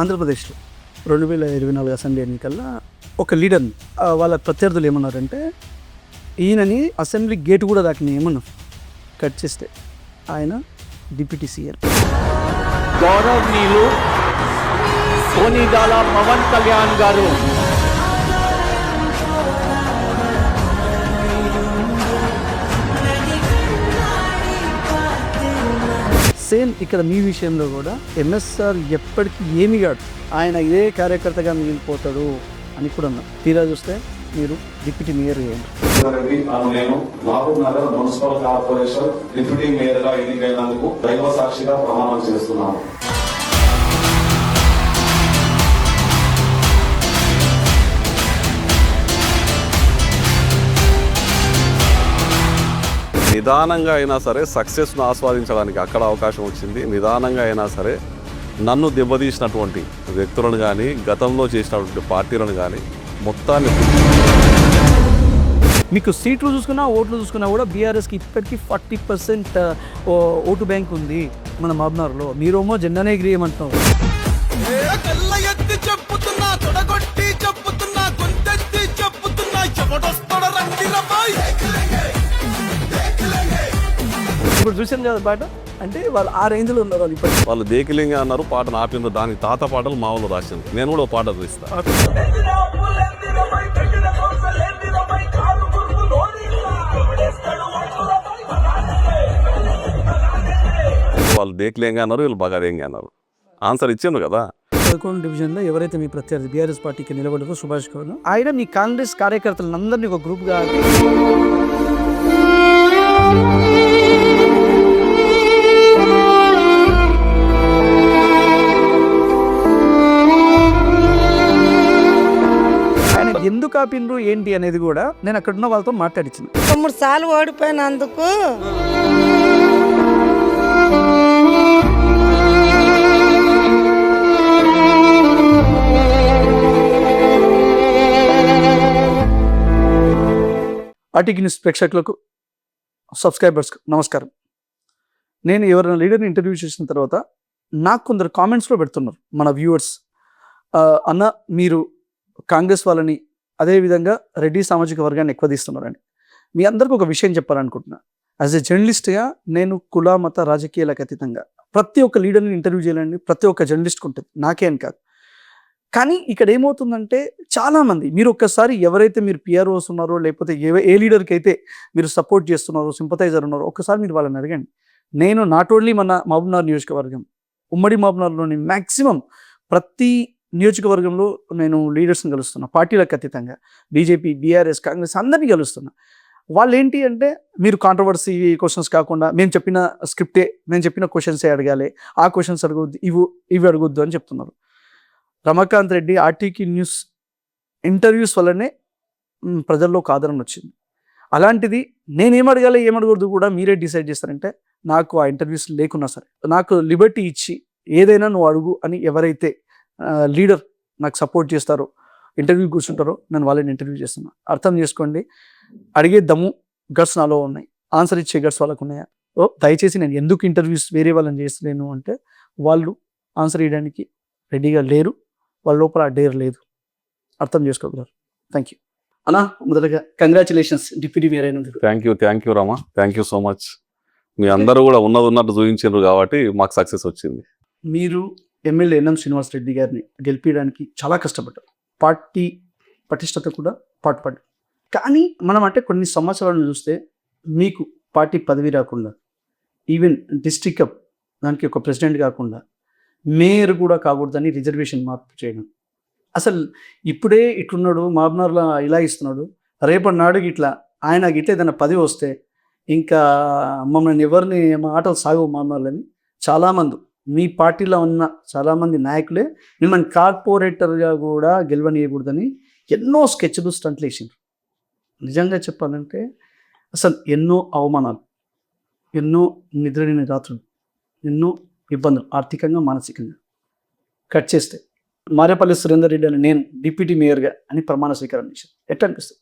ఆంధ్రప్రదేశ్లో 2024 అసెంబ్లీ ఎన్నికల్లో ఒక లీడర్ని వాళ్ళ ప్రత్యర్థులు ఏమన్నారంటే ఈయనని అసెంబ్లీ గేట్ కూడా దాకా ఏమన్నారు కట్ చేస్తే ఆయన డిప్యూటీ సీఎం. గౌరవనీయులు కోనిదాల పవన్ కళ్యాణ్ గారు సేమ్ ఇక్కడ మీ విషయంలో కూడా ఎంఎస్ఆర్ ఎప్పటికీ ఏమి కాడు, ఆయన ఇదే కార్యకర్తగా మిగిలిపోతాడు అని కూడా అన్నారు. తీరా చూస్తే మీరు డిప్యూటీ మేయర్ చేయండి. నేను Mahbubnagar municipal corporation deputy mayor గా ఎన్నికైనందుకు దైవ సాక్షిగా ప్రమాణం చేస్తున్నాను. నిదానంగా అయినా సరే సక్సెస్ను ఆస్వాదించడానికి అక్కడ అవకాశం వచ్చింది. నిదానంగా అయినా సరే నన్ను దెబ్బతీసినటువంటి వ్యక్తులను కానీ గతంలో చేసినటువంటి పార్టీలను కానీ మొత్తాన్ని మీకు సీట్లు చూసుకున్నా ఓట్లు చూసుకున్నా కూడా బీఆర్ఎస్కి ఇప్పటికీ 40% ఓటు బ్యాంక్ ఉంది మన మహబూబ్నగర్లో. మీరేమో జెండానే ఎగిరియమంటున్నారు. ఇప్పుడు చూసాను కదా పాట, అంటే వాళ్ళు ఆ రేంజ్లో ఉన్నారు. వాళ్ళు ఇప్పటికీ వాళ్ళు దేకిలింగా అన్నారు, పాట నాపిన దానికి తాత పాటలు మా వాళ్ళు రాసింది. నేను కూడా పాట తీస్తాను. వాళ్ళు దేకిలేంగా అన్నారు, వీళ్ళు బగారేంగా అన్నారు. ఆన్సర్ ఇచ్చాను కదా. 11 డివిజన్లో ఎవరైతే మీ ప్రత్యర్థి బీఆర్ఎస్ పార్టీకి నిలబడ్డారో సుభాష్ గౌడ్, ఆయన మీ కాంగ్రెస్ కార్యకర్తలందరినీ ఒక గ్రూప్గా ఎందుకు ఆపిండ్రు ఏంటి అనేది కూడా నేను అక్కడున్న వాళ్ళతో మాట్లాడించింది. 3 సార్లు ఓడిపోయినందుకు ఆర్టీకి న్యూస్ ప్రేక్షకులకు, సబ్స్క్రైబర్స్కు నమస్కారం. నేను ఎవరైనా లీడర్ని ఇంటర్వ్యూ చేసిన తర్వాత నాకు కొందరు కామెంట్స్లో పెడుతున్నారు మన వ్యూవర్స్, అన్న మీరు కాంగ్రెస్ వాళ్ళని అదేవిధంగా రెడ్డి సామాజిక వర్గాన్ని ఎక్కువ తీస్తున్నారని. మీ అందరికీ ఒక విషయం చెప్పాలనుకుంటున్నా. యాజ్ ఎ జర్నలిస్ట్గా నేను కుల మత రాజకీయాలకు అతీతంగా ప్రతి ఒక్క లీడర్ని ఇంటర్వ్యూ చేయాలని ప్రతి ఒక్క జర్నలిస్ట్కి ఉంటుంది, నాకే అని కాదు. కానీ ఇక్కడ ఏమవుతుందంటే చాలామంది మీరు ఒక్కసారి ఎవరైతే మీరు పిఆర్ఓస్ ఉన్నారో లేకపోతే ఏ లీడర్కి అయితే మీరు సపోర్ట్ చేస్తున్నారో సింపథైజర్ ఉన్నారో ఒక్కసారి మీరు వాళ్ళని అడగండి. నేను నాట్ ఓన్లీ మన మహబూబ్నగర్ నియోజకవర్గం, ఉమ్మడి మహబూబ్నగర్లోని మ్యాక్సిమం ప్రతి నియోజకవర్గంలో నేను లీడర్స్ని కలుస్తున్నా, పార్టీలకు అతీతంగా బీజేపీ, బీఆర్ఎస్, కాంగ్రెస్ అందరినీ కలుస్తున్నా. వాళ్ళు ఏంటి అంటే మీరు కాంట్రవర్సీ క్వశ్చన్స్ కాకుండా మేము చెప్పిన స్క్రిప్టే, మేము చెప్పిన క్వశ్చన్సే అడగాలి, ఆ క్వశ్చన్స్ అడగొద్దు, ఇవి అడగొద్దు అని చెప్తున్నారు. రమాకాంత్ రెడ్డి ఆర్టీకి న్యూస్ ఇంటర్వ్యూస్ వల్లనే ప్రజల్లో ఒక ఆదరణ వచ్చింది. అలాంటిది నేనేం అడగాలి ఏం అడగకూడదు కూడా మీరే డిసైడ్ చేస్తారంటే నాకు ఆ ఇంటర్వ్యూస్ లేకున్నా సరే నాకు లిబర్టీ ఇచ్చి ఏదైనా నువ్వు అడుగు అని ఎవరైతే లీడర్ నాకు సపోర్ట్ చేస్తారో ఇంటర్వ్యూ కూర్చుంటారో నేను వాళ్ళని ఇంటర్వ్యూ చేస్తున్నా. అర్థం చేసుకోండి, అడిగే దమ్ము గట్స్ నాలో ఉన్నాయి, ఆన్సర్ ఇచ్చే గట్స్ వాళ్ళకు ఉన్నాయా? దయచేసి నేను ఎందుకు ఇంటర్వ్యూస్ వేరే వాళ్ళని చేస్తలేను అంటే వాళ్ళు ఆన్సర్ ఇవ్వడానికి రెడీగా లేరు, వాళ్ళ లోపల ఆ డేర్ లేదు. అర్థం చేసుకోగలరు. థ్యాంక్ యూ అన్నా. మొదటగా కంగ్రాచులేషన్స్ డిప్యూటీ మేయర్ అయినందుకు. Thank you Rama, thank you so much. మీ అందరూ కూడా ఉన్నట్టు చూపించారు కాబట్టి మాకు సక్సెస్ వచ్చింది. మీరు ఎమ్మెల్యే ఎన్ఎం శ్రీనివాస్ రెడ్డి గారిని గెలిపించడానికి చాలా కష్టపడ్డారు, పార్టీ పటిష్టత కూడా పాటుపడ్డారు. కానీ మనం అంటే కొన్ని సంవత్సరాలను చూస్తే మీకు పార్టీ పదవి రాకుండా, ఈవెన్ డిస్ట్రిక్ట్ కప్ దానికి ఒక ప్రెసిడెంట్ కాకుండా మేయర్ కూడా కాకూడదని రిజర్వేషన్ మార్పు చేయడం. అసలు ఇప్పుడే ఇట్లున్నాడు మహబూబ్నగర్లో ఇలా ఇస్తున్నాడు, రేపటి నాడుకి ఇట్లా ఆయన గిట్ల ఏదైనా పదవి వస్తే ఇంకా మమ్మల్ని ఎవరిని మా ఆటలు సాగవు మహబూబ్నగర్లని చాలామంది మీ పార్టీలో ఉన్న చాలామంది నాయకులే మిమ్మల్ని కార్పొరేటర్గా కూడా గెలవనీయకూడదని ఎన్నో స్కెచ్లు స్టంట్లు వేసిండ్రు. నిజంగా చెప్పాలంటే అసలు ఎన్నో అవమానాలు, ఎన్నో నిద్రలేని రాత్రులు, ఎన్నో ఇబ్బందులు ఆర్థికంగా మానసికంగా కట్ చేస్తే మారేపల్లి సురేందర్ రెడ్డి అని నేను డిప్యూటీ మేయర్గా అని ప్రమాణ స్వీకారం చేశాను. ఎట్లా అనిపిస్తుంది?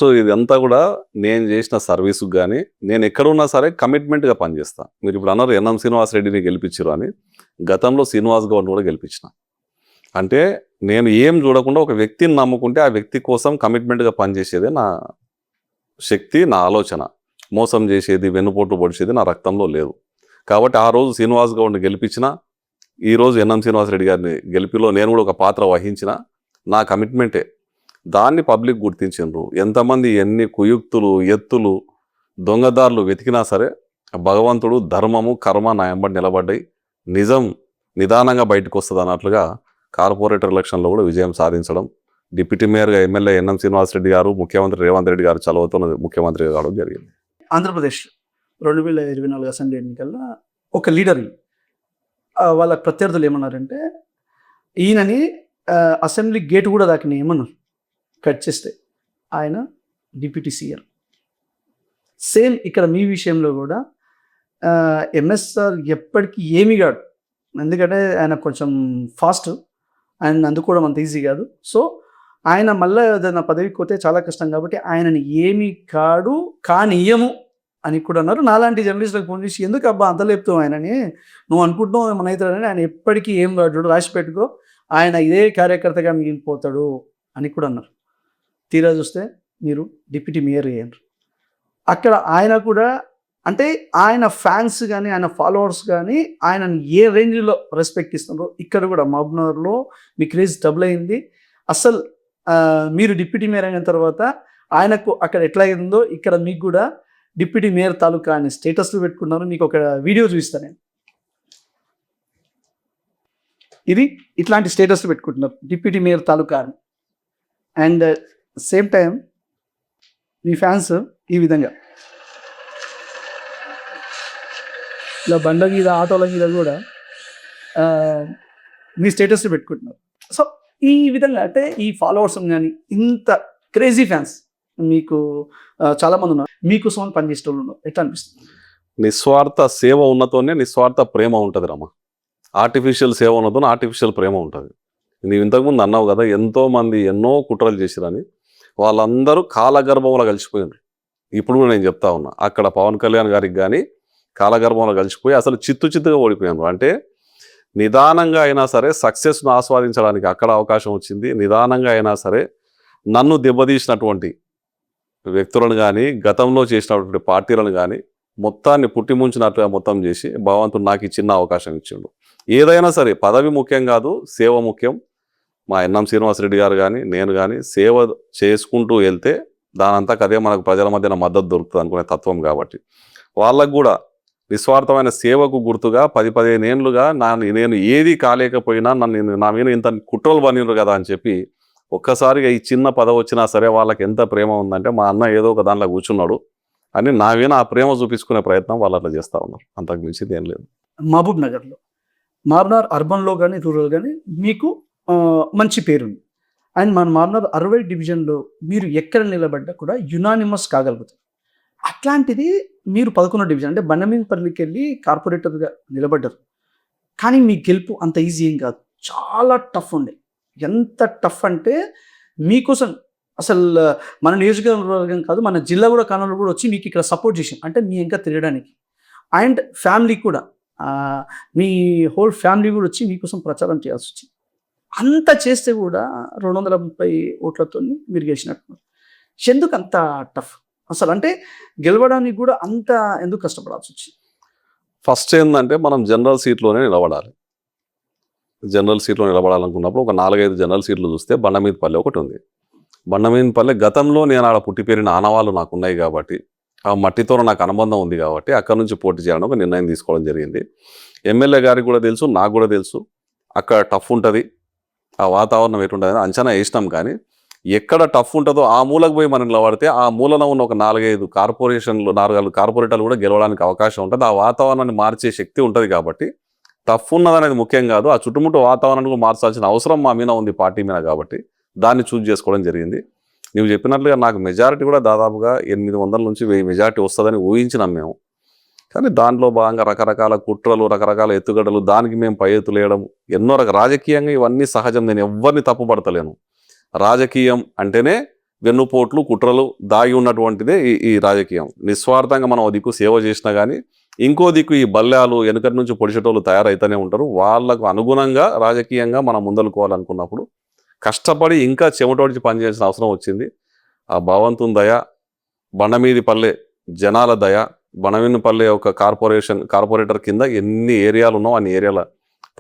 ఫస్ట్ ఇదంతా కూడా నేను చేసిన సర్వీస్కి కానీ నేను ఎక్కడున్నా సరే కమిట్మెంట్గా పనిచేస్తాను. మీరు ఇప్పుడు అన్నారు ఎన్ఎం శ్రీనివాస్ రెడ్డిని గెలిపించారు అని, గతంలో శ్రీనివాస్ గౌడ్ని కూడా గెలిపించిన. అంటే నేను ఏం చూడకుండా ఒక వ్యక్తిని నమ్ముకుంటే ఆ వ్యక్తి కోసం కమిట్మెంట్గా పనిచేసేదే నా శక్తి, నా ఆలోచన. మోసం చేసేది, వెన్నుపోటు పొడిచేది నా రక్తంలో లేదు. కాబట్టి ఆ రోజు శ్రీనివాస్ గౌడ్ని గెలిపించిన, ఈరోజు ఎన్ఎం శ్రీనివాస్ రెడ్డి గారిని గెలిపిలో నేను కూడా ఒక పాత్ర వహించిన. నా కమిట్మెంటే. దాన్ని పబ్లిక్ గుర్తించిండ్రు. ఎంతమంది ఎన్ని కుయుక్తులు, ఎత్తులు, దొంగదారులు వెతికినా సరే భగవంతుడు, ధర్మము, కర్మ నా ఎంబడి నిలబడ్డాయి. నిజం నిదానంగా బయటకు వస్తుంది అన్నట్లుగా కార్పొరేటర్ ఎలక్షన్లో కూడా విజయం సాధించడం, డిప్యూటీ మేయర్గా ఎమ్మెల్యే ఎన్ఎం శ్రీనివాస్ రెడ్డి గారు, ముఖ్యమంత్రి రేవంత్ రెడ్డి గారు చలవతో ముఖ్యమంత్రి కావడం జరిగింది. ఆంధ్రప్రదేశ్ 2024 అసెంబ్లీ ఎన్నికల్లో ఒక లీడర్ వాళ్ళ ప్రత్యర్థులు ఏమన్నారంటే ఈయనని అసెంబ్లీ గేట్ కూడా దాకిన ఏమన్నారు కట్ చేస్తే ఆయన డిప్యూటీ సీఎం. సేమ్ ఇక్కడ మీ విషయంలో కూడా ఎంఎస్ఆర్ ఎప్పటికీ ఏమీ కాడు, ఎందుకంటే ఆయన కొంచెం ఫాస్ట్, ఆయన అందుకోవడం అంత ఈజీ కాదు. సో ఆయన మళ్ళీ ఏదైనా పదవికి పోతే చాలా కష్టం కాబట్టి ఆయనని ఏమీ కాడు కానీయము అని కూడా అన్నారు. నాలాంటి జర్నలిస్టులకు ఫోన్ చేసి ఎందుకు అబ్బా అంత లేపుతావు ఆయనని, నువ్వు అనుకుంటున్నావు ఏమనవుతాడని, ఆయన ఎప్పటికీ ఏం కాడు, రాసి పెట్టుకో, ఆయన ఇదే కార్యకర్తగా మిగిలిపోతాడు అని కూడా అన్నారు. తీరా చూస్తే మీరు డిప్యూటీ మేయర్ అయ్యారు. అక్కడ ఆయన కూడా అంటే ఆయన ఫ్యాన్స్ కానీ ఆయన ఫాలోవర్స్ కానీ ఆయనని ఏ రేంజ్లో రెస్పెక్ట్ ఇస్తున్నారో ఇక్కడ కూడా మహబూబ్నగర్లో మీ క్రేజ్ డబుల్ అయింది. అసలు మీరు డిప్యూటీ మేయర్ అయిన తర్వాత ఆయనకు అక్కడ ఎట్లా అయిందో ఇక్కడ మీకు కూడా డిప్యూటీ మేయర్ తాలూకా అని స్టేటస్లు పెట్టుకున్నారు. మీకు ఒక వీడియో చూపిస్తాను నేను. ఇది ఇట్లాంటి స్టేటస్లు పెట్టుకుంటున్నారు డిప్యూటీ మేయర్ తాలూకా అని. And same time me fans ఈ విధంగా ఇలా బండ్ల మీద ఆటోల మీద కూడా మీ స్టేటస్లు పెట్టుకుంటున్నారు. సో ఈ విధంగా అంటే ఈ ఫాలోవర్స్ కానీ ఇంత క్రేజీ ఫ్యాన్స్ మీకు చాలామంది ఉన్నారు, మీకోసం పనిచేసే వాళ్ళు ఉన్నారు. ఎట్లా అనిపిస్తుంది? నిస్వార్థ సేవ ఉన్నతోనే నిస్వార్థ ప్రేమ ఉంటుంది రమ్మ. ఆర్టిఫిషియల్ సేవ ఉన్నతోనే ఆర్టిఫిషియల్ ప్రేమ ఉంటుంది. నీవు ఇంతకుముందు అన్నావు కదా, ఎంతోమంది ఎన్నో కుట్రలు చేసిరని, వాళ్ళందరూ కాలగర్భంలో కలిసిపోయినారు. ఇప్పుడు కూడా నేను చెప్తా ఉన్నా, అక్కడ పవన్ కళ్యాణ్ గారికి కానీ కాలగర్భంలో కలిసిపోయి అసలు చిత్తుగా ఓడిపోయాను. అంటే నిదానంగా అయినా సరే సక్సెస్ను ఆస్వాదించడానికి అక్కడ అవకాశం వచ్చింది. నిదానంగా అయినా సరే నన్ను దెబ్బతీసినటువంటి వ్యక్తులను కానీ, గతంలో చేసినటువంటి పార్టీలను కానీ మొత్తాన్ని పుట్టిముంచినట్టుగా మొత్తం చేసి భగవంతుడు నాకు ఈ చిన్న అవకాశం ఇచ్చిండు. ఏదైనా సరే పదవి ముఖ్యం కాదు, సేవ ముఖ్యం. మా ఎన్ఎం శ్రీనివాసరెడ్డి గారు కానీ నేను కానీ సేవ చేసుకుంటూ వెళ్తే దానంతా అదే మనకు ప్రజల మధ్యన మద్దతు దొరుకుతుంది అనుకునే తత్వం. కాబట్టి వాళ్ళకు కూడా నిస్వార్థమైన సేవకు గుర్తుగా 10-15 ఏళ్ళుగా నేను ఏది కాలేకపోయినా నా మీద ఇంత కుట్రలు పనిరు కదా అని చెప్పి ఒక్కసారిగా ఈ చిన్న పదవి వచ్చినా సరే వాళ్ళకి ఎంత ప్రేమ ఉందంటే మా అన్న ఏదో ఒక దాంట్లో కూర్చున్నాడు అని నా మీద ఆ ప్రేమ చూపించుకునే ప్రయత్నం వాళ్ళు అట్లా చేస్తూ ఉన్నారు. అంతకు మించింది ఏం లేదు. మహబూబ్ నగర్ అర్బన్లో కానీ రూరల్ కానీ మీకు మంచి పేరుంది. అండ్ మన మహబూబ్ 60 డివిజన్లో మీరు ఎక్కడ నిలబడ్డా కూడా యునానిమస్ కాగలుగుతారు. అట్లాంటిది మీరు 11 డివిజన్ అంటే బండమీదపల్లికి వెళ్ళి కార్పొరేటర్గా నిలబడ్డారు. కానీ మీ గెలుపు అంత ఈజీ ఏం కాదు, చాలా టఫ్ ఉండే. ఎంత టఫ్ అంటే మీకోసం అసలు మన నియోజకవర్గం కాదు మన జిల్లా కూడా కాలంలో కూడా వచ్చి మీకు ఇక్కడ సపోర్ట్ చేసాం, అంటే మీ ఇంకా తిరగడానికి. అండ్ ఫ్యామిలీ కూడా మీ హోల్ ఫ్యామిలీ కూడా వచ్చి మీకోసం ప్రచారం చేయాల్సి వచ్చింది. అంత చేస్తే కూడా 230 ఓట్లతో మీరు గెలిచినట్టు. ఎందుకు అంత టఫ్ అసలు? అంటే గెలవడానికి కూడా అంత ఎందుకు కష్టపడాల్సి వచ్చింది? ఫస్ట్ ఏంటంటే మనం జనరల్ సీట్లోనే నిలబడాలి. జనరల్ సీట్లో నిలబడాలనుకున్నప్పుడు ఒక 4-5 జనరల్ సీట్లు చూస్తే బండమీదపల్లి ఒకటి ఉంది. బండమీదపల్లి గతంలో నేను ఆడ పుట్టి పేరిన ఆనవాళ్ళు నాకు ఉన్నాయి కాబట్టి, ఆ మట్టితో నాకు అనుబంధం ఉంది కాబట్టి అక్కడ నుంచి పోటీ చేయాలని ఒక నిర్ణయం తీసుకోవడం జరిగింది. ఎమ్మెల్యే గారికి కూడా తెలుసు, నాకు కూడా తెలుసు అక్కడ టఫ్ ఉంటుంది, ఆ వాతావరణం ఎటుంటుంది అంచనా వేసినాం. కానీ ఎక్కడ టఫ్ ఉంటుందో ఆ మూలకు పోయి మనం నిలబడితే ఆ మూలలో ఉన్న ఒక 4-5 కార్పొరేటర్లు కూడా గెలవడానికి అవకాశం ఉంటుంది. ఆ వాతావరణాన్ని మార్చే శక్తి ఉంటుంది. కాబట్టి టఫ్ ఉన్నదనేది ముఖ్యం కాదు, ఆ చుట్టుముట్టు వాతావరణాన్ని కూడా మార్చాల్సిన అవసరం మా మీద ఉంది, పార్టీ మీద. కాబట్టి దాన్ని చూజ్ చేసుకోవడం జరిగింది. నువ్వు చెప్పినట్లుగా నాకు మెజారిటీ కూడా దాదాపుగా 800 నుంచి 1000 మెజారిటీ వస్తుందని ఊహించినాం మేము. కానీ దాంట్లో భాగంగా రకరకాల కుట్రలు, రకరకాల ఎత్తుగడలు, దానికి మేము పై ఎత్తులేయడం ఎన్నో రాజకీయంగా ఇవన్నీ సహజం. నేను ఎవరిని తప్పుపడతలేను. రాజకీయం అంటేనే వెన్నుపోట్లు కుట్రలు దాగి ఉన్నటువంటిదే ఈ రాజకీయం. నిస్వార్థంగా మనం ఓ దిక్కు సేవ చేసినా కానీ ఇంకో దిక్కు ఈ బల్యాలు వెనుకటి నుంచి పొడిచేటోళ్ళు తయారైతూనే ఉంటారు. వాళ్ళకు అనుగుణంగా రాజకీయంగా మనం ముందలుకోవాలనుకున్నప్పుడు కష్టపడి ఇంకా చెమటోడిచి పనిచేయాల్సిన అవసరం వచ్చింది. ఆ భగవంతుని దయ, బండమీది పల్లె జనాల దయ, బండమీదిపల్లె ఒక కార్పొరేటర్ కింద ఎన్ని ఏరియాలు ఉన్నావు అన్ని ఏరియాల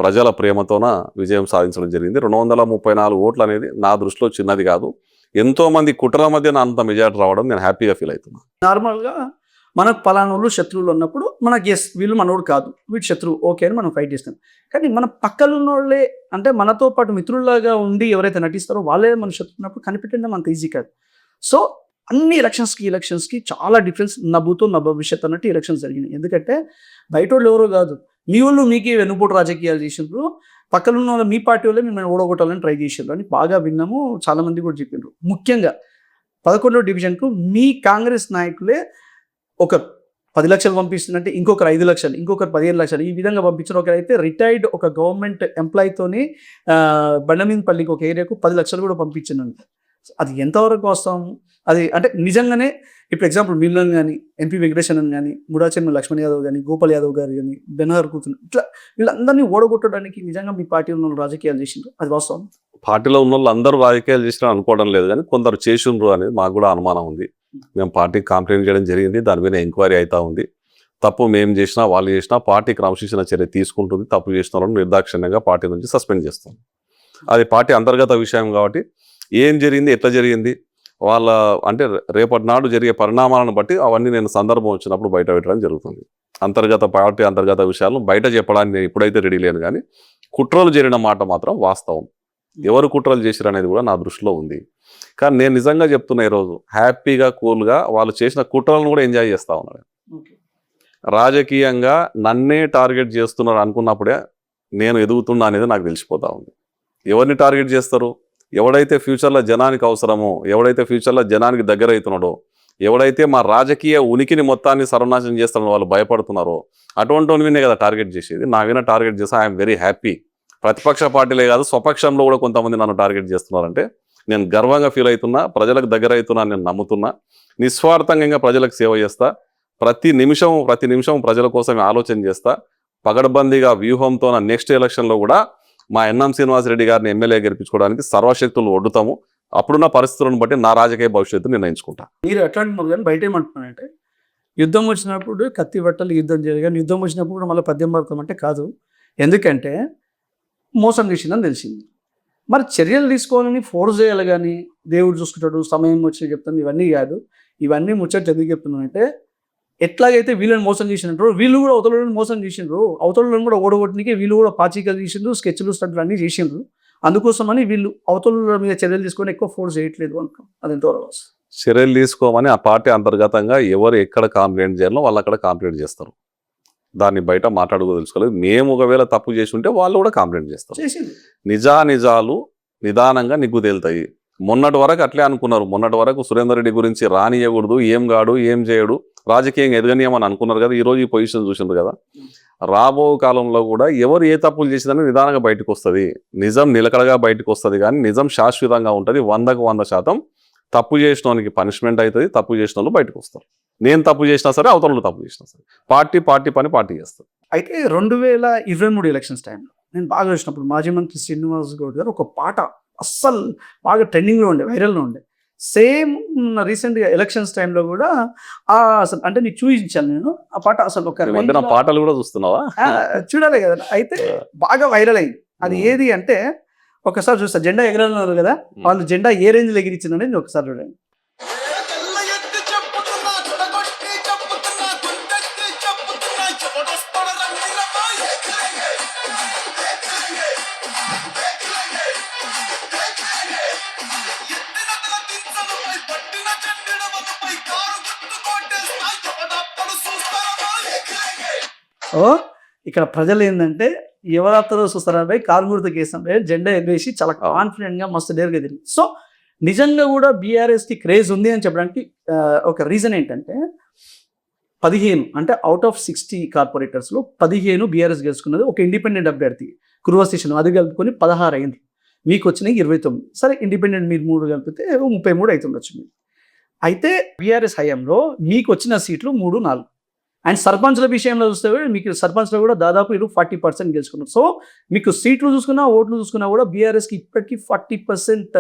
ప్రజల ప్రేమతోన విజయం సాధించడం జరిగింది. 234 ఓట్లు అనేది నా దృష్టిలో చిన్నది కాదు. ఎంతో మంది కుట్రల మధ్య అంత మెజార్టీ రావడం నేను హ్యాపీగా ఫీల్ అవుతున్నాను. నార్మల్గా మనకు పలానోళ్ళు శత్రువులు ఉన్నప్పుడు మనకి ఎస్ వీళ్ళు మనోడు కాదు, వీడు శత్రువు, ఓకే అని మనం ఫైట్ చేస్తాం. కానీ మన పక్కన ఉన్నోళ్ళే అంటే మనతో పాటు మిత్రుల్లాగా ఉండి ఎవరైతే నటిస్తారో వాళ్ళే మన శత్రువు ఉన్నప్పుడు కనిపెట్టడం అంత ఈజీ కాదు. సో అన్ని ఎలక్షన్స్కి చాలా డిఫరెన్స్. నవ్వుతో నా భవిష్యత్ అన్నట్టు ఎలక్షన్స్ జరిగినాయి. ఎందుకంటే బయట వాళ్ళు ఎవరో కాదు, మీ వాళ్ళు మీకే వెన్నుపోటు రాజకీయాలు చేసిండ్రు, పక్కన ఉన్న వాళ్ళు మీ పార్టీ వాళ్ళే మిమ్మల్ని ఓడగొట్టాలని ట్రై చేసిండ్రు అని బాగా విన్నాము. చాలామంది కూడా చెప్పిండ్రు. ముఖ్యంగా 11వ డివిజన్కు మీ కాంగ్రెస్ నాయకులే ఒక 10 లక్షలు పంపిస్తుందంటే ఇంకొకరు 5 లక్షలు, ఇంకొకరు 15 లక్షలు, ఈ విధంగా పంపించిన ఒకరైతే రిటైర్డ్ ఒక గవర్నమెంట్ ఎంప్లాయీతోని బండమీదపల్లికి ఒక ఏరియాకు 10 లక్షలు కూడా పంపించిందంట. అది ఎంతవరకు వస్తాం? అది అంటే నిజంగానే ఇప్పుడు ఎగ్జాంపుల్ మిమ్మల్ని కానీ, ఎంపీ వెంకటేశ్వరన్ కానీ, ముడాచెమ్మ లక్ష్మణ్ యాదవ్ కానీ, గోపాల్ యాదవ్ గారు కానీ, బెనహర్ కూతురు, ఇట్లా వీళ్ళందరినీ ఓడగొట్టడానికి నిజంగా మీ పార్టీ ఉన్న రాజకీయాలు చేసిండ్రు, అది వాస్తవం? పార్టీలో ఉన్న వాళ్ళు అందరూ రాజకీయాలు చేసినా అనుకోవడం లేదు, కానీ కొందరు చేసిండ్రు అనేది మాకు కూడా అనుమానం ఉంది. మేము పార్టీకి కంప్లైంట్ చేయడం జరిగింది. దాని మీద ఎంక్వైరీ అవుతా ఉంది. తప్పు మేము చేసినా వాళ్ళు చేసినా పార్టీ క్రమశిక్షణ చర్య తీసుకుంటుంది. తప్పు చేసిన వాళ్ళని నిర్దాక్షిణ్యంగా పార్టీ నుంచి సస్పెండ్ చేస్తాం. అది పార్టీ అంతర్గత విషయం కాబట్టి ఏం జరిగింది, ఎట్లా జరిగింది, వాళ్ళ అంటే రేపటి నాడు జరిగే పరిణామాలను బట్టి అవన్నీ నేను సందర్భం వచ్చినప్పుడు బయట పెట్టడం జరుగుతుంది. పార్టీ అంతర్గత విషయాలను బయట చెప్పడానికి నేను ఇప్పుడైతే రెడీ లేను. కానీ కుట్రలు జరిగిన మాట మాత్రం వాస్తవం. ఎవరు కుట్రలు చేసిరు అనేది కూడా నా దృష్టిలో ఉంది. కానీ నేను నిజంగా చెప్తున్నా, ఈరోజు హ్యాపీగా కూల్గా వాళ్ళు చేసిన కుట్రలను కూడా ఎంజాయ్ చేస్తూ ఉన్నాను. రాజకీయంగా నన్నే టార్గెట్ చేస్తున్నారు అనుకున్నప్పుడే నేను ఎదుగుతున్నా అనేది నాకు తెలిసిపోతా ఉంది. ఎవరిని టార్గెట్ చేస్తారు? ఎవడైతే ఫ్యూచర్లో జనానికి అవసరమో, ఎవడైతే ఫ్యూచర్లో జనానికి దగ్గర అవుతున్నాడో, ఎవడైతే మా రాజకీయ ఉనికిని మొత్తాన్ని సర్వనాశనం చేస్తారో వాళ్ళు భయపడుతున్నారో అటువంటి వినే కదా టార్గెట్ చేసేది. నా విన టార్గెట్ చేస్తే ఐఎమ్ వెరీ హ్యాపీ. ప్రతిపక్ష పార్టీలే కాదు, స్వపక్షంలో కూడా కొంతమంది నన్ను టార్గెట్ చేస్తున్నారంటే నేను గర్వంగా ఫీల్ అవుతున్నా. ప్రజలకు దగ్గర అవుతున్నా నేను నమ్ముతున్నా. నిస్వార్థంగా ప్రజలకు సేవ చేస్తా. ప్రతి నిమిషం ప్రజల కోసం ఆలోచన చేస్తా. పగడబందీగా వ్యూహంతో నెక్స్ట్ ఎలక్షన్లో కూడా మా ఎన్ఎం శ్రీనివాసరెడ్డి గారిని ఎమ్మెల్యే గెలిపించుకోవడానికి సర్వశక్తులు ఒడ్డుతాము. అప్పుడున్న పరిస్థితులను బట్టి నా రాజకీయ భవిష్యత్తు నిర్ణయించుకుంటా. మీరు ఎట్లా అంటున్నారు కానీ బయట ఏమంటున్నారంటే యుద్ధం వచ్చినప్పుడు కత్తి బట్టలు యుద్ధం చేయాలి, కానీ యుద్ధం వచ్చినప్పుడు కూడా మళ్ళీ పద్యం పడతామంటే కాదు. ఎందుకంటే మోసం చేసిందని తెలిసింది. మరి చర్యలు తీసుకోవాలని ఫోర్స్ చేయాలి, కానీ దేవుడు చూసుకుంటాడు సమయం వచ్చి చెప్తాను ఇవన్నీ కాదు. ఇవన్నీ ముచ్చట ఎందుకు చెప్తున్నానంటే ఎట్లాగైతే వీళ్ళని మోసం చేసినట్టు వీళ్ళు కూడా అవతలని మోసం చేసిండ్రు, అవతలను కూడా ఓడగొట్టడానికి వీళ్ళు కూడా పాచికలు చేసిండ్రు, స్కెచ్లు స్టంట్లు అన్నీ చేసిండ్రు. అందుకోసమని వీళ్ళు అవతల మీద చర్యలు తీసుకొని ఎక్కువ ఫోర్స్ చేయట్లేదు అంటాం. అది ఎంతవరకు చర్యలు తీసుకోమని ఆ పార్టీ అంతర్గతంగా ఎవరు ఎక్కడ కంప్లైంట్ చేయాలో వాళ్ళు అక్కడ కంప్లైంట్ చేస్తారు. దాన్ని బయట మాట్లాడుకోదలుచుకోలేదు. మేము ఒకవేళ తప్పు చేసి ఉంటే వాళ్ళు కూడా కంప్లైంట్ చేస్తారు. నిజాలు నిదానంగా నిగ్గు తేలుతాయి. మొన్నటి వరకు అట్లే అనుకున్నారు. మొన్నటి వరకు సురేందర్ రెడ్డి గురించి రానియకూడదు, ఏం గాడు ఏం చేయడు, రాజకీయంగా ఎదగనీయమని అనుకున్నారు కదా. ఈరోజు ఈ పొజిషన్ చూసిండ్రు కదా. రాబో కాలంలో కూడా ఎవరు ఏ తప్పులు చేసిందని నిదానంగా బయటకు వస్తుంది. నిజం నిలకడగా బయటకు వస్తుంది, కానీ నిజం శాశ్వతంగా ఉంటుంది. 100% తప్పు చేసిన వానికి పనిష్మెంట్ అవుతుంది. తప్పు చేసిన వాళ్ళు బయటకు వస్తారు. నేను తప్పు చేసినా సరే, అవతల తప్పు చేసినా సరే, పార్టీ పని పార్టీ చేస్తారు. అయితే 2023 ఎలక్షన్స్ టైంలో నేను బాగా చూసినప్పుడు మాజీ మంత్రి శ్రీనివాస్ గౌడ్ గారు ఒక పాట అస్సలు బాగా ట్రెండింగ్లో ఉండే, వైరల్లో ఉండే. సేమ్ రీసెంట్గా ఎలక్షన్స్ టైంలో కూడా అసలు అంటే నీకు చూపించాను నేను ఆ పాట. అసలు ఒక పాటలు కూడా చూస్తున్నావా? చూడాలి కదా. అయితే బాగా వైరల్ అయింది. అది ఏది అంటే ఒకసారి చూస్తా. జెండా ఎగరన్నారు కదా, వాళ్ళు జెండా ఏ రేంజ్లో ఎగిరించిందని ఒకసారి చూడండి. ఇక్కడ ప్రజలు ఏంటంటే ఎవరాత్రో చూస్తారా కారు గుర్తు కేసాం జెండా ఎగరేసి చాలా కాన్ఫిడెంట్గా మస్తు డేర్గా తిరిగి. సో నిజంగా కూడా బీఆర్ఎస్కి క్రేజ్ ఉంది అని చెప్పడానికి ఒక రీజన్ ఏంటంటే 15 అంటే అవుట్ ఆఫ్ 60 కార్పొరేటర్స్లో 15 బీఆర్ఎస్ గెలుచుకున్నది. ఒక ఇండిపెండెంట్ అభ్యర్థి కురువ స్టేషన్ అది కలుపుకొని 16 అయింది. మీకు వచ్చినాయి 29. సరే ఇండిపెండెంట్ మీరు 3 కలిపితే 33 అవుతుండొచ్చు మీకు. అయితే బీఆర్ఎస్ హయాంలో మీకు వచ్చిన సీట్లు 3, 4 అండ్ సర్పంచ్ల విషయంలో చూస్తే కూడా మీకు సర్పంచ్లో కూడా దాదాపు 40% గెలుచుకున్నారు. సో మీకు సీట్లు చూసుకున్నా ఓట్లు చూసుకున్నా కూడా బీఆర్ఎస్కి ఇప్పటికీ 40%